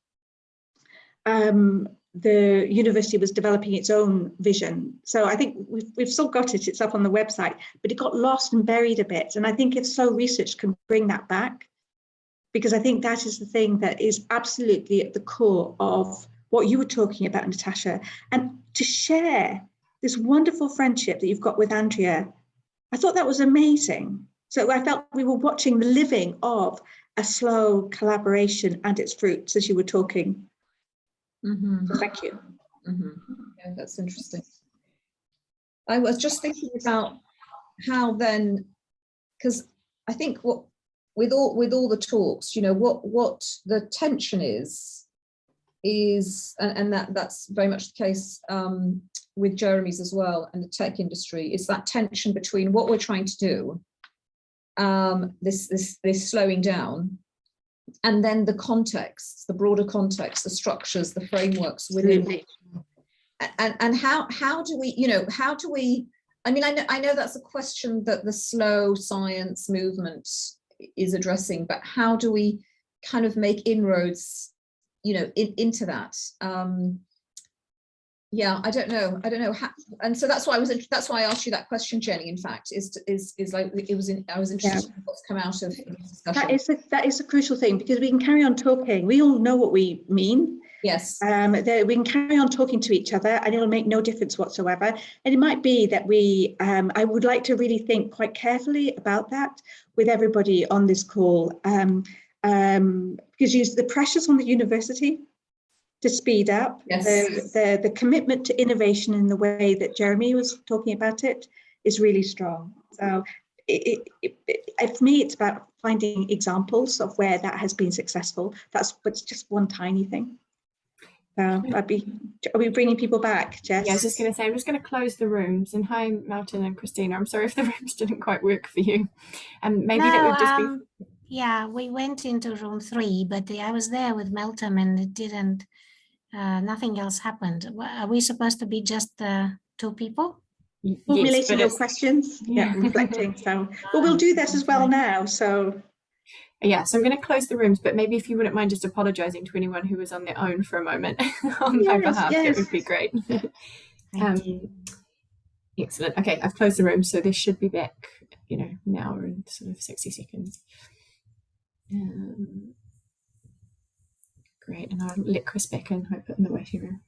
the university was developing its own vision. So I think we've still got it, it's up on the website, but it got lost and buried a bit. And I think if slow research can bring that back, because I think that is the thing that is absolutely at the core of what you were talking about, Natasha, and to share this wonderful friendship that you've got with Andrea. I thought that was amazing. So I felt we were watching the living of a slow collaboration and its fruits as you were talking. So thank you. Yeah, that's interesting. I was just thinking about how then, because I think with all the talks, what the tension is, and that's very much the case with Jeremy's as well, and the tech industry, is that tension between what we're trying to do, this slowing down, and then the context, the broader context, the structures, the frameworks within it. And how do we I mean, I know that's a question that the slow science movement is addressing, but how do we kind of make inroads, you know, into that? Yeah, I don't know how, and so that's why I asked you that question, Jenny. In fact, is like I was interested in what's come out of this discussion. That is a crucial thing, because we can carry on talking. We all know what we mean. Yes. We can carry on talking to each other, and it'll make no difference whatsoever. And it might be that I would like to really think quite carefully about that with everybody on this call, because the pressures on the university to speed up, yes. the commitment to innovation in the way that Jeremy was talking about it is really strong. So for me, it's about finding examples of where that has been successful. But it's just one tiny thing. Are we bringing people back, Jess? Yeah, I was just going to say, I'm just going to close the rooms. And hi, Martin and Christina. I'm sorry if the rooms didn't quite work for you. And maybe that would just be... Yeah, we went into room 3, but I was there with Meltem and it didn't, nothing else happened. Are we supposed to be just 2 people? Formulating your questions, reflecting. So, but we'll do that as well now. So, yeah, so I'm going to close the rooms, but maybe if you wouldn't mind just apologising to anyone who was on their own for a moment on my behalf, that would be great. Excellent. Okay, I've closed the room, so this should be back, you know, now in sort of 60 seconds. Great, and I'll let Chris back in, I put in the waiting room.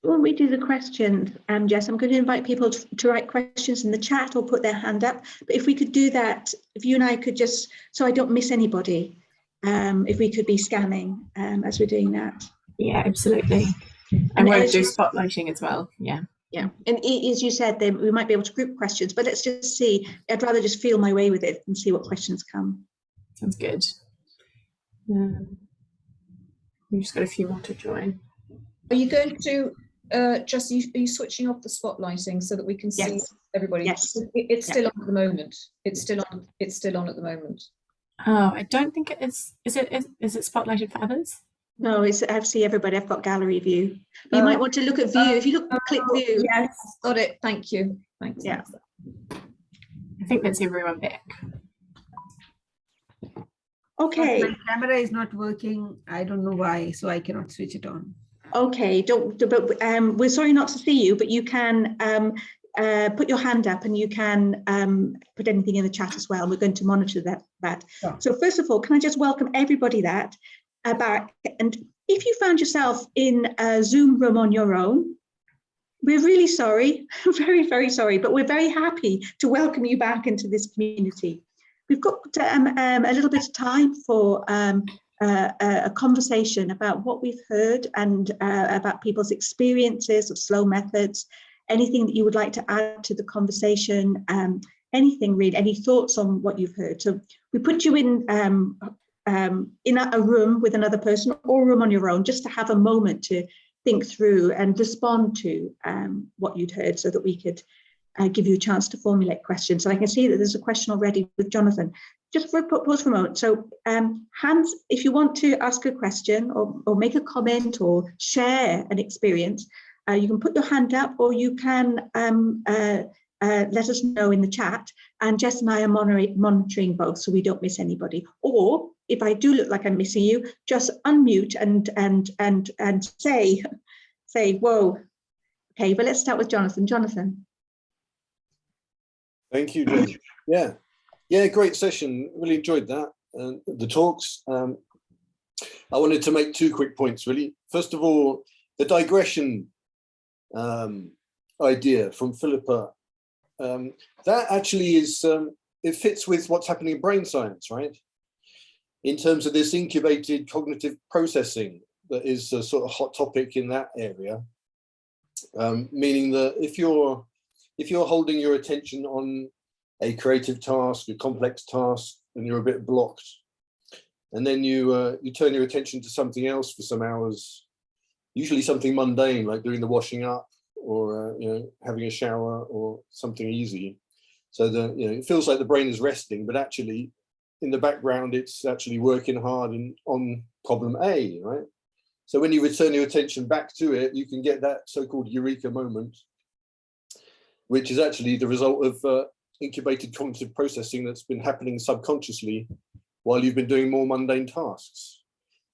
when we do the questions, Jess, I'm going to invite people to write questions in the chat or put their hand up. But if we could do that, if you and I could just, so I don't miss anybody, if we could be scanning as we're doing that. Yeah, absolutely. I won't do spotlighting as well. Yeah. Yeah, and as you said, then we might be able to group questions, but let's just see. I'd rather just feel my way with it and see what questions come. Sounds good. We've just got a few more to join. Are you going to just are you switching off the spotlighting so that we can see everybody? Yes, it's still on at the moment. It's still on. It's still on at the moment. Oh, I don't think it is. Is it spotlighted for others? No, I see everybody. I've got gallery view. You might want to look at view. If you click view. Yes, got it. Thank you. Thanks. Yeah. I think that's everyone back. Okay. My camera is not working. I don't know why, so I cannot switch it on. Okay. But we're sorry not to see you, but you can put your hand up and you can put anything in the chat as well. We're going to monitor that. Sure. So first of all, can I just welcome everybody back? And if you found yourself in a Zoom room on your own, we're really sorry, very, very sorry, but we're very happy to welcome you back into this community. We've got a little bit of time for a conversation about what we've heard and about people's experiences of slow methods, anything that you would like to add to the conversation, anything really, any thoughts on what you've heard. So we put you in a room with another person or a room on your own, just to have a moment to think through and respond to what you'd heard, so that we could give you a chance to formulate questions. So I can see that there's a question already with Jonathan. Just pause for a moment. So hands, if you want to ask a question or make a comment or share an experience, you can put your hand up, or you can let us know in the chat, and Jess and I are monitoring both so we don't miss anybody. Or if I do look like I'm missing you, just unmute and say whoa. Okay, but let's start with Jonathan. Jonathan. Thank you, Jen. Yeah, great session. Really enjoyed that. The talks. I wanted to make 2 quick points, really. First of all, the digression idea from Philippa. That actually is, it fits with what's happening in brain science, right? In terms of this incubated cognitive processing that is a sort of hot topic in that area, meaning that if you're holding your attention on a creative task, a complex task, and you're a bit blocked, and then you turn your attention to something else for some hours, usually something mundane like doing the washing up, or having a shower, or something easy, so that it feels like the brain is resting, but actually in the background, it's actually working hard on problem A, right? So when you return your attention back to it, you can get that so-called eureka moment, which is actually the result of incubated cognitive processing that's been happening subconsciously while you've been doing more mundane tasks.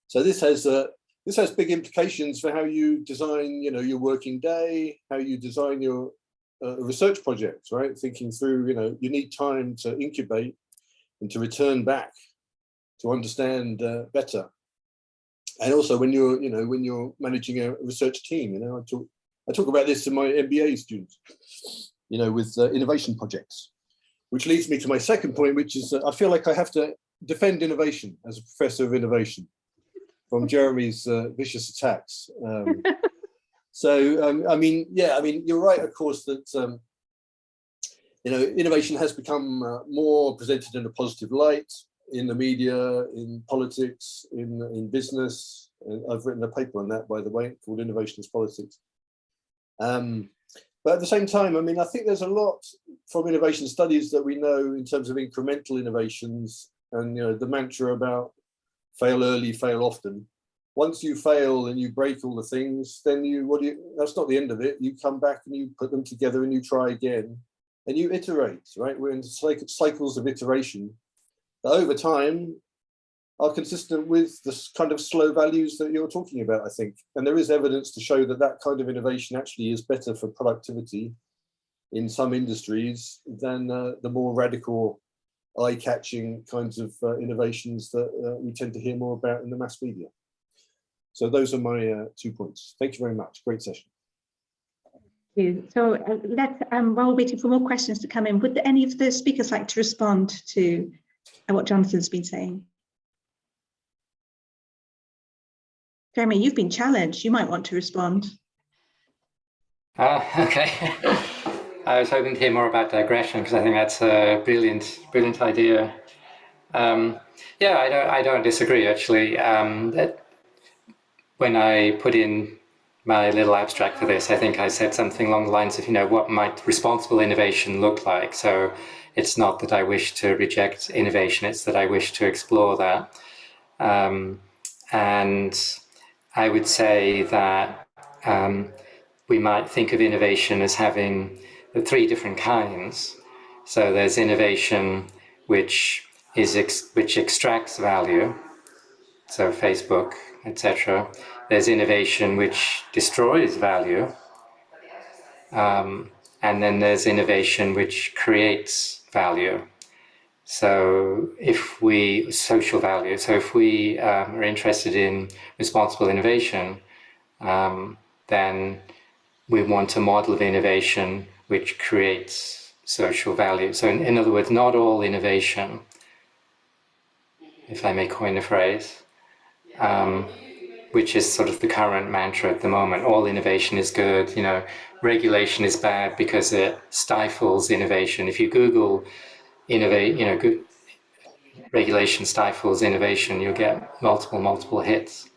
So this has big implications for how you design, you know, your working day, how you design your research projects, right? Thinking through, you know, you need time to incubate and to return back to understand better. And also when you're, you know, when you're managing a research team, you know, I talk about this to my MBA students, you know, with innovation projects, which leads me to my second point, which is I feel like I have to defend innovation as a professor of innovation from Jeremy's vicious attacks. I mean, yeah, I mean, you're right, of course, that, you know, innovation has become more presented in a positive light in the media, in politics, in business. I've written a paper on that, by the way, called Innovation is Politics. But at the same time, I mean, I think there's a lot from innovation studies that we know in terms of incremental innovations and, you know, the mantra about fail early, fail often. Once you fail and you break all the things, then that's not the end of it. You come back and you put them together and you try again and you iterate, right? We're in cycles of iteration that over time are consistent with the kind of slow values that you're talking about, I think. And there is evidence to show that that kind of innovation actually is better for productivity in some industries than the more radical, eye-catching kinds of innovations that we tend to hear more about in the mass media. So those are my 2 points. Thank you very much. Great session. Thank you. So let's, while we're waiting for more questions to come in, would any of the speakers like to respond to what Jonathan's been saying? Jeremy, you've been challenged. You might want to respond. Okay. I was hoping to hear more about digression because I think that's a brilliant idea. Yeah, I don't disagree actually. That when I put in my little abstract for this, I think I said something along the lines of, you know, what might responsible innovation look like? So it's not that I wish to reject innovation, it's that I wish to explore that. And I would say that we might think of innovation as having the 3 different kinds. So there's innovation which extracts value, so Facebook, etc. There's innovation which destroys value, and then there's innovation which creates value. So social value. So if we are interested in responsible innovation, then we want a model of innovation which creates social value. So in other words, not all innovation, if I may coin a phrase, which is sort of the current mantra at the moment. All innovation is good, you know, regulation is bad because it stifles innovation. If you Google innovate, you know, regulation stifles innovation, you'll get multiple hits.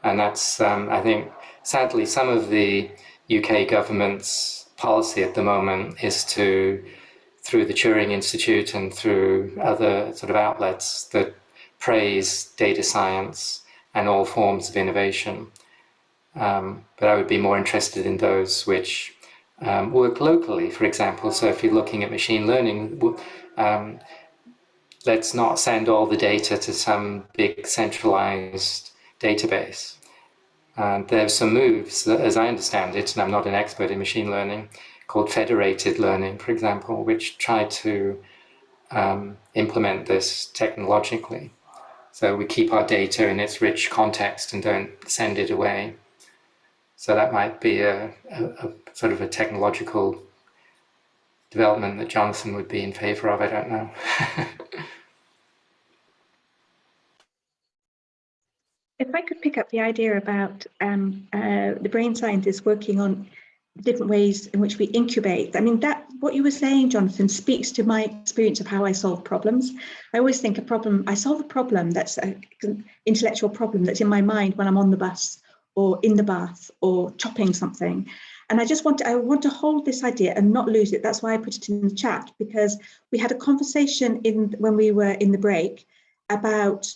And that's, I think, sadly, some of the UK government's policy at the moment is to, through the Turing Institute and through other sort of outlets that praise data science and all forms of innovation. But I would be more interested in those which work locally, for example. So if you're looking at machine learning, let's not send all the data to some big centralized database. There's some moves, as I understand it, and I'm not an expert in machine learning, called federated learning, for example, which try to implement this technologically. So we keep our data in its rich context and don't send it away. So that might be a sort of a technological development that Jonathan would be in favor of, I don't know. If I could pick up the idea about the brain scientists working on different ways in which we incubate. I mean, that what you were saying, Jonathan, speaks to my experience of how I solve problems. I always think I solve a problem that's an intellectual problem that's in my mind when I'm on the bus or in the bath or chopping something. And I want to hold this idea and not lose it. That's why I put it in the chat, because we had a conversation when we were in the break about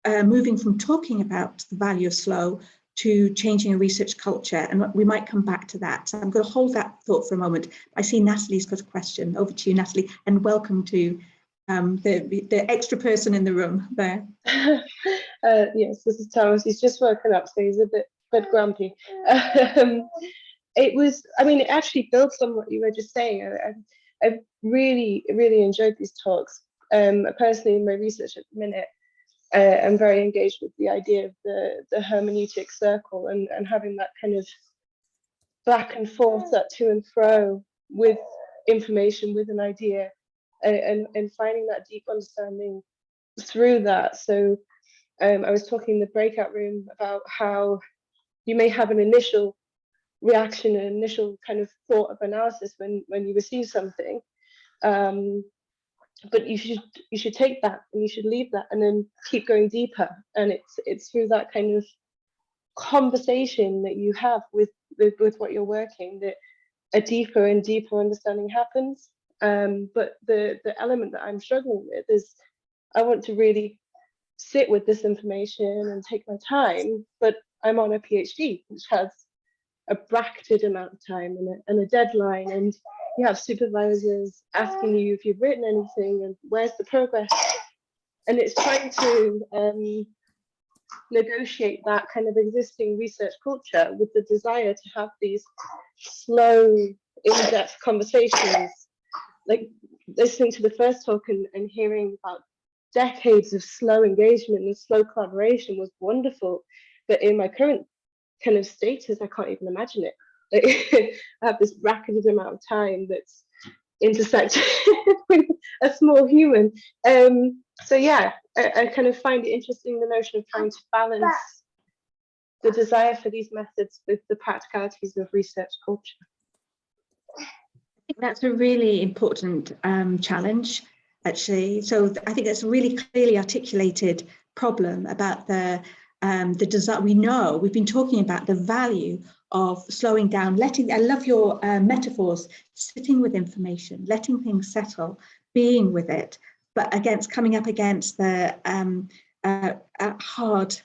moving from talking about the value of slow to changing a research culture, and we might come back to that. So I'm going to hold that thought for a moment. I see Natalie's got a question. Over to you, Natalie, and welcome to the extra person in the room there. Yes, this is Thomas. He's just woken up, so he's a bit grumpy. It actually builds on what you were just saying. I really enjoyed these talks. Personally, in my research at the minute, I'm very engaged with the idea of the hermeneutic circle and having that kind of back and forth, that to and fro with information, with an idea, and finding that deep understanding through that. So I was talking in the breakout room about how you may have an initial reaction, an initial kind of thought of analysis when you receive something, but you should take that and you should leave that and then keep going deeper. And it's through that kind of conversation that you have with what you're working that a deeper and deeper understanding happens. But the element that I'm struggling with is I want to really sit with this information and take my time, but I'm on a PhD, which has a bracketed amount of time and a deadline, and you have supervisors asking you if you've written anything and where's the progress, and it's trying to negotiate that kind of existing research culture with the desire to have these slow, in-depth conversations. Like listening to the first talk and hearing about decades of slow engagement and slow collaboration was wonderful, but in my current kind of status, I can't even imagine it. Like, I have this bracketed amount of time that's intersected with a small human. So yeah, I kind of find it interesting, the notion of trying to balance the desire for these methods with the practicalities of research culture. I think that's a really important challenge, actually. So I think that's a really clearly articulated problem about the desire. We know, we've been talking about the value of slowing down, I love your metaphors, sitting with information, letting things settle, being with it, but coming up against the hard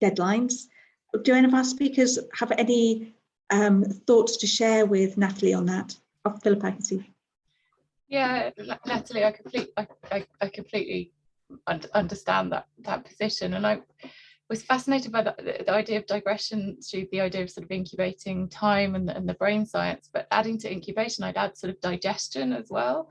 deadlines. Do any of our speakers have any thoughts to share with Natalie on that? Oh, Philip, I can see. Yeah, Natalie, I completely understand that position, and I was fascinated by the idea of digression through the idea of sort of incubating time and the brain science, but adding to incubation, I'd add sort of digestion as well,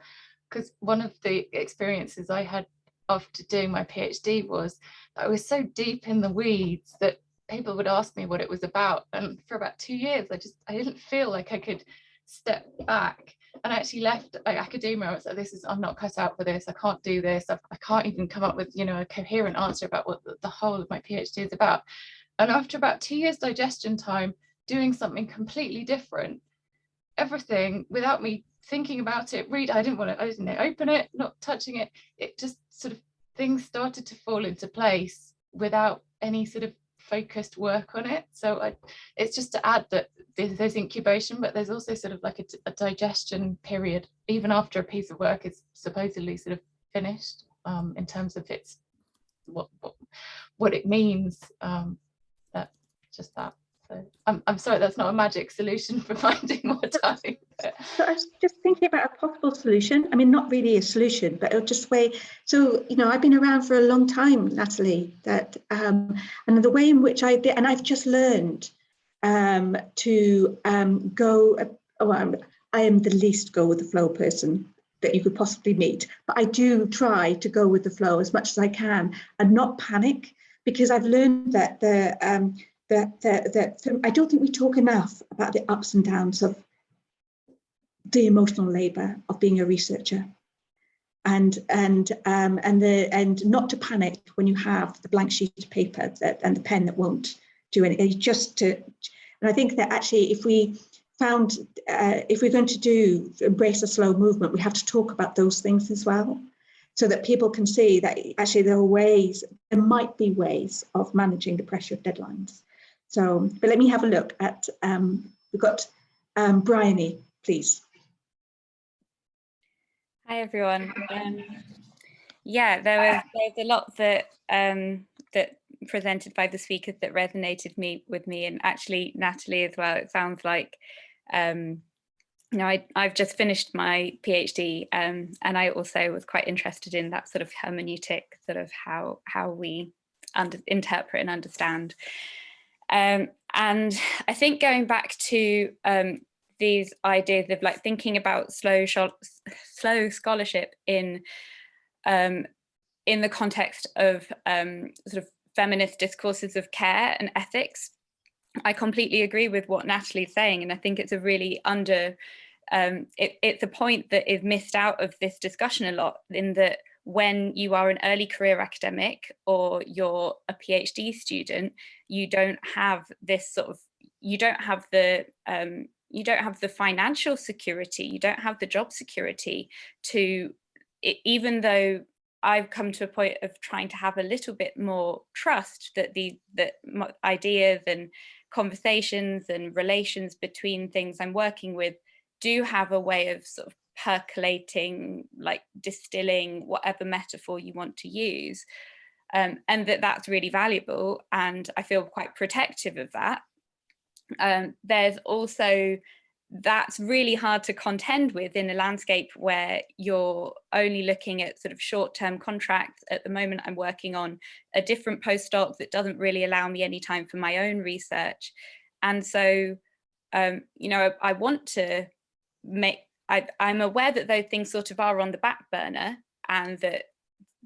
because one of the experiences I had after doing my PhD was I was so deep in the weeds that people would ask me what it was about, and for about 2 years I didn't feel like I could step back, and I actually left academia. I was like, I'm not cut out for this, I can't do this, I can't even come up with a coherent answer about what the whole of my PhD is about. And after about 2 years digestion time, doing something completely different, everything without me thinking about it, I didn't open it, not touching it, it just sort of, things started to fall into place without any sort of focused work on it. So it's just to add that there's incubation, but there's also sort of like a digestion period even after a piece of work is supposedly sort of finished, in terms of its what it means, that. So I'm sorry, that's not a magic solution for finding more time. So I was just thinking about a possible solution. I mean, not really a solution, but just way. So, I've been around for a long time, Natalie, that and the way in which I did, and I've just learned to go. I am the least go with the flow person that you could possibly meet, but I do try to go with the flow as much as I can and not panic, because I've learned that I don't think we talk enough about the ups and downs of the emotional labor of being a researcher, and not to panic when you have the blank sheet of paper and the pen that won't do anything. And I think that actually, if we're going to embrace a slow movement, we have to talk about those things as well, so that people can see that actually there might be ways of managing the pressure of deadlines. So, but let me have a look at, we've got Bryony, please. Hi everyone. Yeah, there's a lot that that presented by the speakers that resonated with me, and actually Natalie as well. It sounds like you know, I've just finished my PhD, and I also was quite interested in that sort of hermeneutic, sort of how we interpret and understand. And I think going back to these ideas of like thinking about slow scholarship in the context of sort of feminist discourses of care and ethics, I completely agree with what Natalie's saying, and I think it's a really it's a point that is missed out of this discussion a lot, in that when you are an early career academic or you're a PhD student, you don't have this sort of, you don't have the financial security, you don't have the job security to, even though I've come to a point of trying to have a little bit more trust that that ideas and conversations and relations between things I'm working with do have a way of sort of percolating, like distilling whatever metaphor you want to use, and that's really valuable, and I feel quite protective of that. There's also, that's really hard to contend with in a landscape where you're only looking at sort of short-term contracts. At the moment, I'm working on a different postdoc that doesn't really allow me any time for my own research. And so, you know, I want to make, I'm aware that those things sort of are on the back burner and that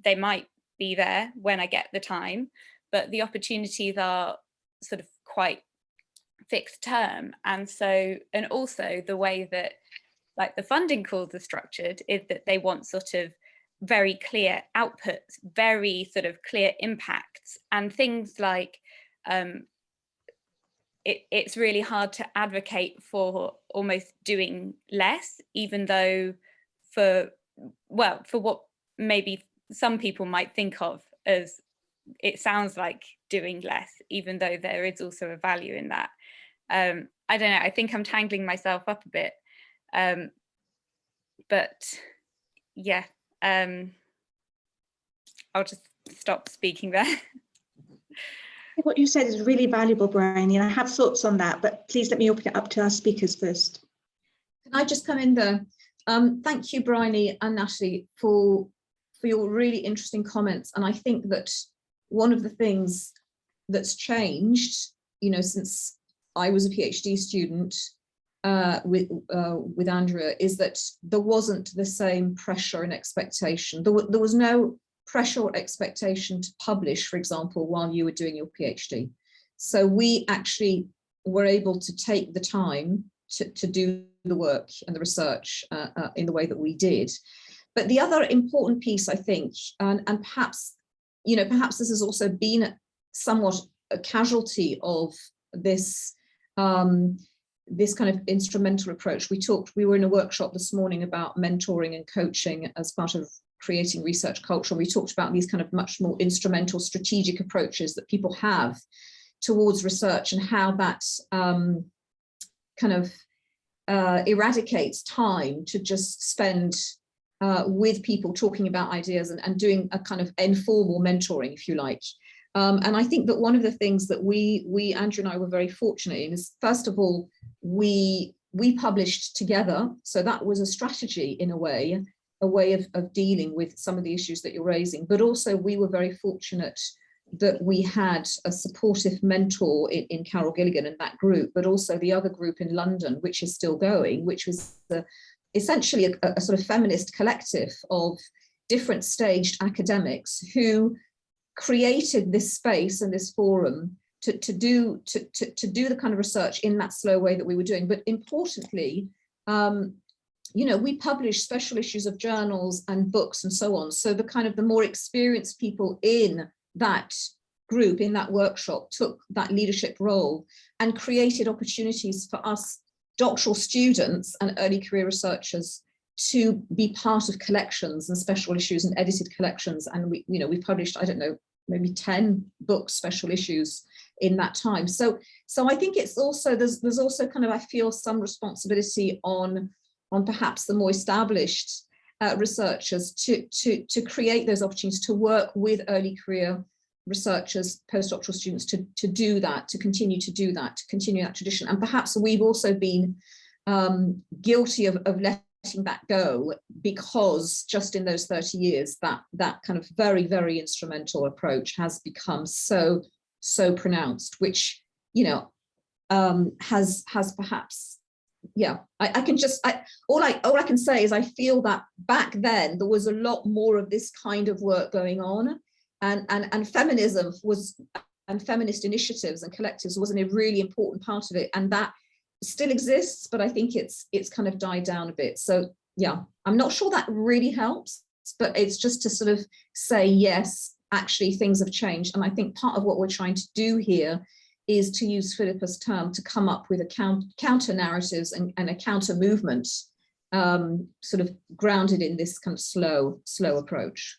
they might be there when I get the time, but the opportunities are sort of quite fixed term. And so, and also the way that like the funding calls are structured is that they want sort of very clear outputs, very sort of clear impacts, and things like it's really hard to advocate for almost doing less, even though for what maybe some people might think of as, it sounds like doing less, even though there is also a value in that. I don't know, I think I'm tangling myself up a bit, but yeah, I'll just stop speaking there. What you said is really valuable, Bryony, and I have thoughts on that, but please let me open it up to our speakers first. Can I just come in there? Thank you, Bryony and Natalie, for your really interesting comments. And I think that one of the things that's changed, you know, since I was a PhD student with Andrea, is that there wasn't the same pressure and expectation. There was no pressure or expectation to publish, for example, while you were doing your PhD. So we actually were able to take the time to do the work and the research in the way that we did. But the other important piece, I think, and perhaps, you know, perhaps this has also been somewhat a casualty of this this kind of instrumental approach. We were in a workshop this morning about mentoring and coaching as part of creating research culture. We talked about these kind of much more instrumental strategic approaches that people have towards research, and how that kind of eradicates time to just spend with people talking about ideas and doing a kind of informal mentoring, if you like. And I think that one of the things that we Andrew and I were very fortunate in is, first of all, we published together. So that was a strategy in a way of dealing with some of the issues that you're raising. But also we were very fortunate that we had a supportive mentor in Carol Gilligan and that group, but also the other group in London, which is still going, which was essentially a sort of feminist collective of different staged academics who created this space and this forum to do the kind of research in that slow way that we were doing. But importantly, you know, we published special issues of journals and books and so on. So the kind of the more experienced people in that group, in that workshop, took that leadership role and created opportunities for us doctoral students and early career researchers to be part of collections and special issues and edited collections. And we, you know, we published, I don't know, maybe 10 books, special issues in that time. So I think it's also, there's also kind of, I feel, some responsibility on perhaps the more established researchers to create those opportunities to work with early career researchers, postdoctoral students to do that, to continue that tradition. And perhaps we've also been guilty of letting that go, because just in those 30 years that kind of very, very instrumental approach has become so pronounced, which, you know, has perhaps, yeah, I can just, all I can say is I feel that back then there was a lot more of this kind of work going on, and feminism was, and feminist initiatives and collectives was a really important part of it, and that still exists, but I think it's kind of died down a bit. So yeah, I'm not sure that really helps, but it's just to sort of say, yes, actually things have changed. And I think part of what we're trying to do here is to use Philippa's term to come up with a counter narratives and a counter movement, sort of grounded in this kind of slow approach.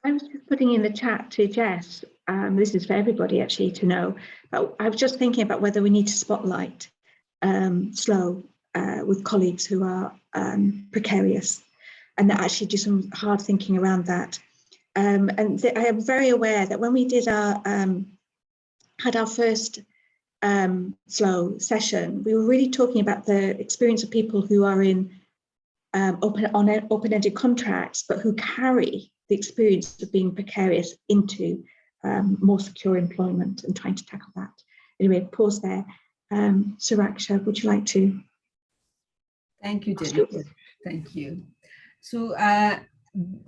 I was just putting in the chat to Jess, this is for everybody actually to know, but I was just thinking about whether we need to spotlight slow with colleagues who are precarious, and actually do some hard thinking around that. And I am very aware that when we did had our first slow session, we were really talking about the experience of people who are in open-ended contracts, but who carry the experience of being precarious into more secure employment, and trying to tackle that. Anyway, pause there. Suraksha, would you like to? Thank you, Jennifer. Thank you. So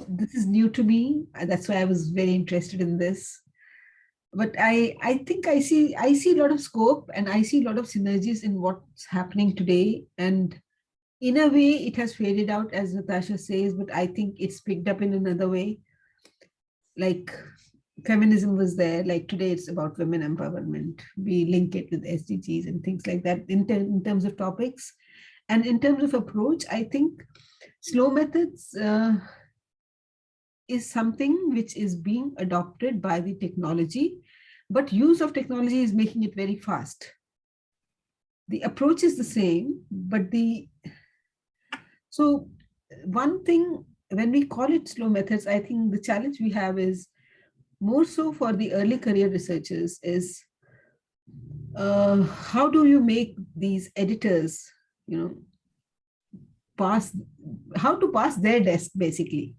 this is new to me. That's why I was very interested in this. But I think I see a lot of scope, and I see a lot of synergies in what's happening today. And in a way, it has faded out, as Natasha says, but I think it's picked up in another way. Like feminism was there, like today it's about women empowerment. We link it with SDGs and things like that in terms of topics. And in terms of approach, I think slow methods is something which is being adopted by the technology, but use of technology is making it very fast. The approach is the same, but so one thing, when we call it slow methods, I think the challenge we have is more so for the early career researchers is how do you make these editors, you know, how to pass their desk, basically.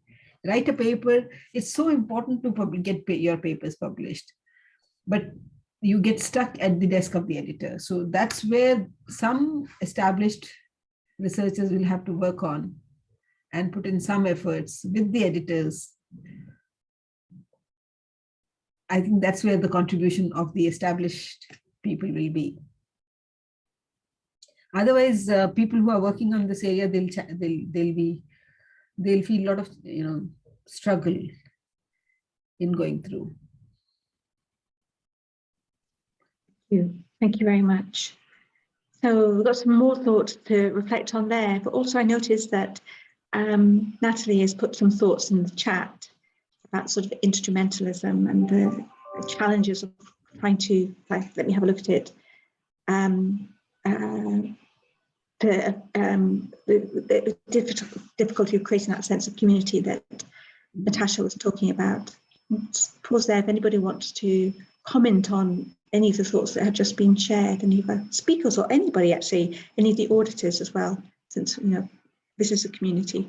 Write a paper. It's so important to get your papers published, but you get stuck at the desk of the editor. So that's where some established researchers will have to work on and put in some efforts with the editors. I think that's where the contribution of the established people will be. Otherwise, people who are working on this area, they'll feel a lot of struggle in going through. Thank you very much. So we've got some more thoughts to reflect on there, but also I noticed that Natalie has put some thoughts in the chat about sort of instrumentalism and the challenges of trying to, let me have a look at it, the difficulty of creating that sense of community that Natasha was talking about. Just pause there if anybody wants to comment on any of the thoughts that have just been shared, any of the speakers or anybody actually, any of the auditors as well, since this is a community.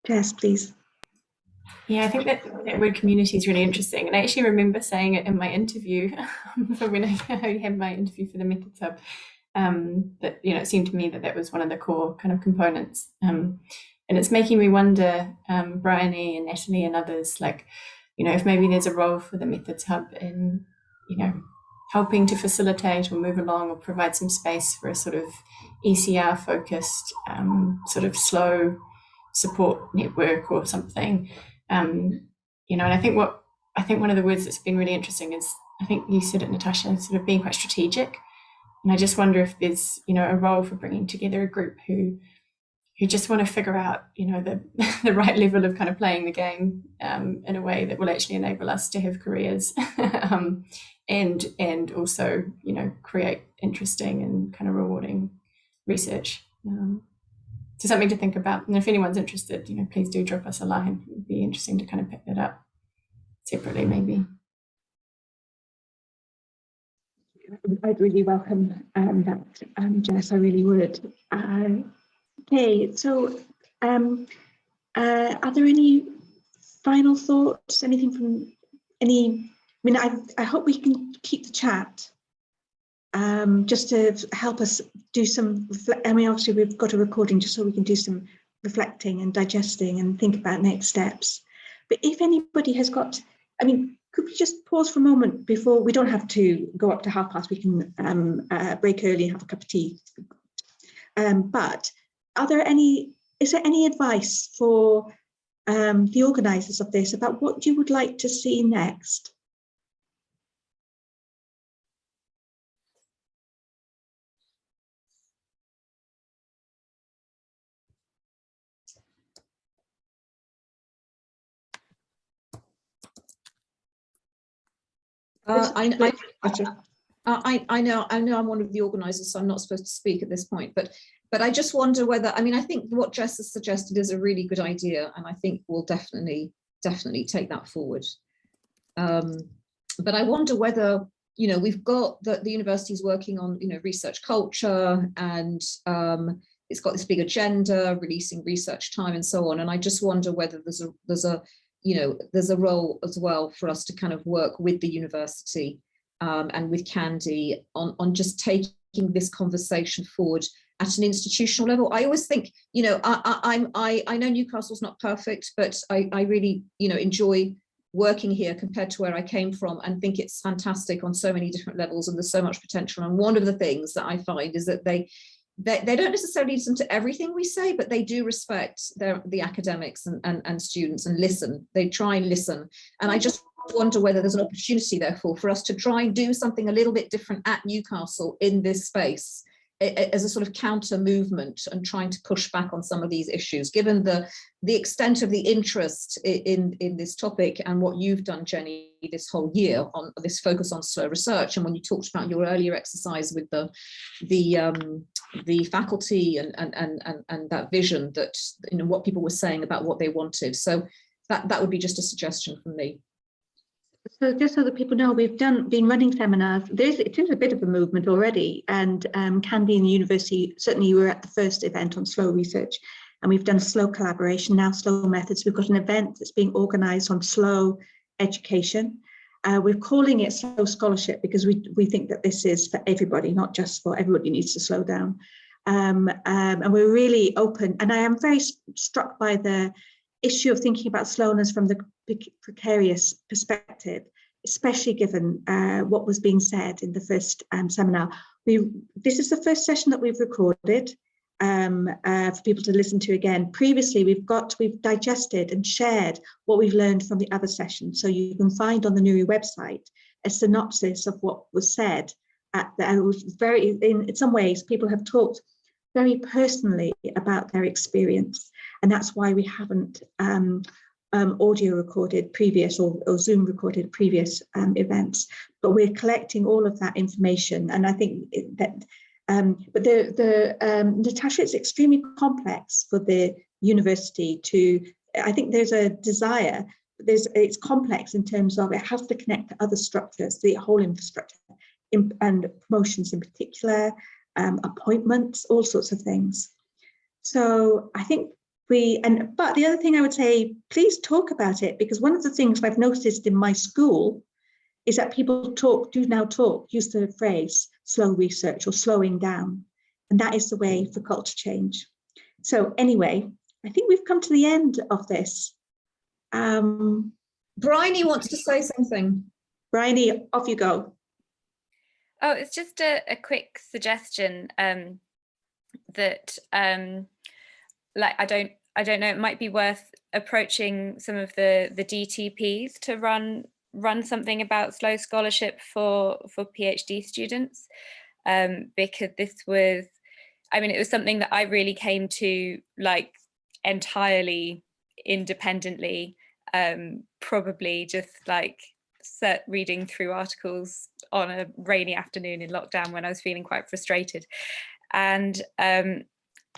Jess, please. Yeah, I think that word community is really interesting. And I actually remember saying it in my interview for when I had my interview for the Methods Hub, that, it seemed to me that was one of the core kind of components. And it's making me wonder, Bryony and Natalie and others, if maybe there's a role for the Methods Hub in, helping to facilitate or move along or provide some space for a sort of ECR focused, sort of slow support network or something. And I think one of the words that's been really interesting is, I think you said it, Natasha, sort of being quite strategic. And I just wonder if there's, a role for bringing together a group who who just want to figure out, you know, the right level of kind of playing the game in a way that will actually enable us to have careers and also, you know, create interesting and kind of rewarding research. So something to think about. And if anyone's interested, you know, please do drop us a line. It'd be interesting to kind of pick that up separately, maybe. I'd really welcome that, Jess, I really would. Okay, so are there any final thoughts, anything from any, I mean, I hope we can keep the chat just to help us do some, I mean, obviously we've got a recording just so we can do some reflecting and digesting and think about next steps. But if anybody has got, I mean, could we just pause for a moment before, we don't have to go up to past, we can break early and have a cup of tea. But are there any, is there any advice for the organisers of this about what you would like to see next? I know I'm one of the organisers, so I'm not supposed to speak at this point, but I just wonder whether, I mean, I think what Jess has suggested is a really good idea, and I think we'll definitely take that forward. But I wonder whether, you know, we've got the university's working on, you know, research culture, and it's got this big agenda, releasing research time and so on. And I just wonder whether there's a role as well for us to kind of work with the university and with Candy on just taking this conversation forward at an institutional level. I always think, you know, I know Newcastle's not perfect, but I really, you know, enjoy working here compared to where I came from, and think it's fantastic on so many different levels, and there's so much potential. And one of the things that I find is that they don't necessarily listen to everything we say, but they do respect the academics and students and listen. They try and listen. And I just wonder whether there's an opportunity, therefore, for us to try and do something a little bit different at Newcastle in this space, as a sort of counter movement, and trying to push back on some of these issues, given the extent of the interest in this topic, and what you've done, Jenny, this whole year on this focus on slow research. And when you talked about your earlier exercise with the faculty and that vision, that, you know, what people were saying about what they wanted. So that would be just a suggestion from me. So just so that people know, we've been running seminars. It is a bit of a movement already, and Candy and the university, certainly you were at the first event on slow research, and we've done slow collaboration, now slow methods. We've got an event that's being organised on slow education. We're calling it slow scholarship because we think that this is for everybody, not just for everybody needs to slow down. And we're really open, and I am very struck by the issue of thinking about slowness from the precarious perspective, especially given what was being said in the first seminar. This is the first session that we've recorded for people to listen to again. Previously, we've digested and shared what we've learned from the other sessions. So you can find on the NURI website a synopsis of what was said. It was in some ways, people have talked very personally about their experience. And that's why we haven't audio recorded previous or Zoom recorded previous events, but we're collecting all of that information. And I think that, but Natasha, it's extremely complex for the university to, I think there's a desire, but it's complex in terms of it has to connect to other structures, the whole infrastructure, and promotions in particular, appointments, all sorts of things. So I think but the other thing I would say, please talk about it, because one of the things I've noticed in my school is that people use the phrase slow research or slowing down. And that is the way for culture change. So anyway, I think we've come to the end of this. Bryony wants to say something. Bryony, off you go. Oh, it's just a quick suggestion that like I don't know, it might be worth approaching some of the DTPs to run something about slow scholarship for PhD students, because this was, I mean, it was something that I really came to like entirely independently, probably just like reading through articles on a rainy afternoon in lockdown when I was feeling quite frustrated. And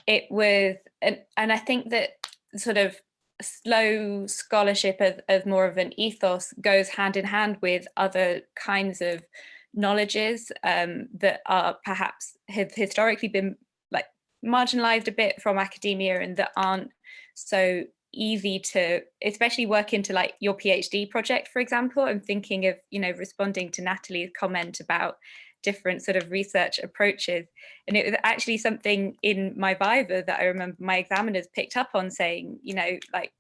it was, and I think that sort of slow scholarship of more of an ethos goes hand in hand with other kinds of knowledges that are perhaps have historically been like marginalized a bit from academia and that aren't so easy to especially work into like your PhD project, for example. I'm thinking of, you know, responding to Natalie's comment about different sort of research approaches. And it was actually something in my Viva that I remember my examiners picked up on, saying, you know, like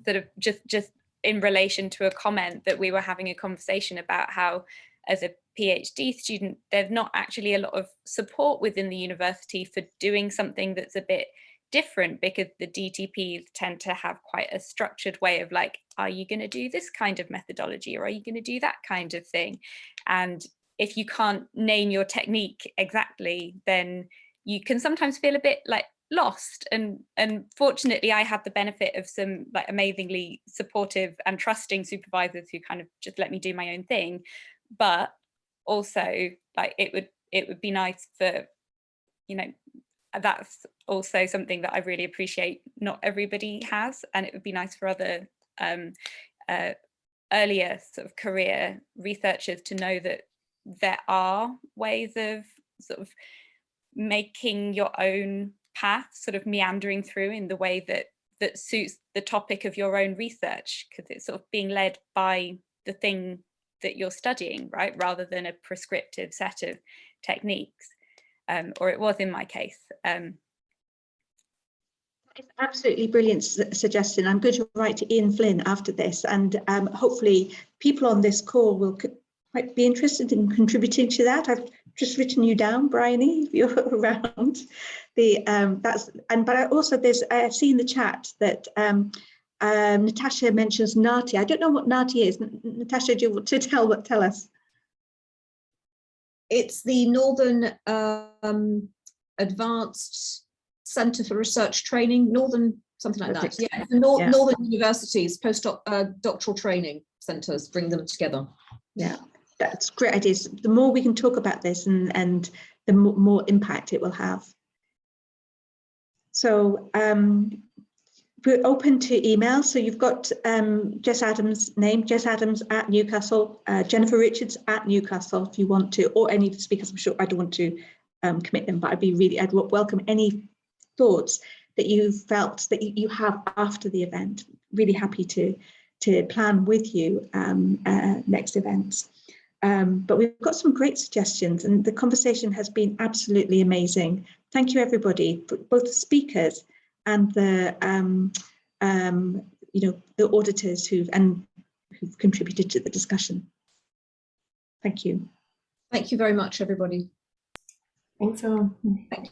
sort of just in relation to a comment that we were having a conversation about how as a PhD student, there's not actually a lot of support within the university for doing something that's a bit different, because the DTPs tend to have quite a structured way of like, are you going to do this kind of methodology or are you going to do that kind of thing? And if you can't name your technique exactly, then you can sometimes feel a bit like lost. And fortunately, I had the benefit of some like amazingly supportive and trusting supervisors who kind of just let me do my own thing. But also, like it would be nice for, you know, that's also something that I really appreciate not everybody has, and it would be nice for other earlier sort of career researchers to know that there are ways of sort of making your own path, sort of meandering through in the way that suits the topic of your own research, because it's sort of being led by the thing that you're studying, right, rather than a prescriptive set of techniques, or it was in my case. It's absolutely brilliant suggestion. I'm going to write to Ian Flynn after this, and hopefully people on this call will might be interested in contributing to that. I've just written you down, Bryony, if you're around. But I also I see in the chat that Natasha mentions NATI. I don't know what NATI is. Natasha, do you want to tell us? It's the Northern Advanced Centre for Research Training, Northern something like that. Yeah, the Northern Universities postdoctoral training centres, bring them together. Yeah, that's great ideas. The more we can talk about this, and the more impact it will have. So we're open to email. So you've got Jess Adams' name, Jess Adams at Newcastle, Jennifer Richards at Newcastle, if you want to, or any of the speakers. I'm sure I don't want to commit them, but I'd welcome any thoughts that you felt that you have after the event. Really happy to plan with you next events. But we've got some great suggestions, and the conversation has been absolutely amazing. Thank you, everybody, both the speakers and the the auditors who've contributed to the discussion. Thank you. Thank you very much, everybody. Thanks all. Thank you.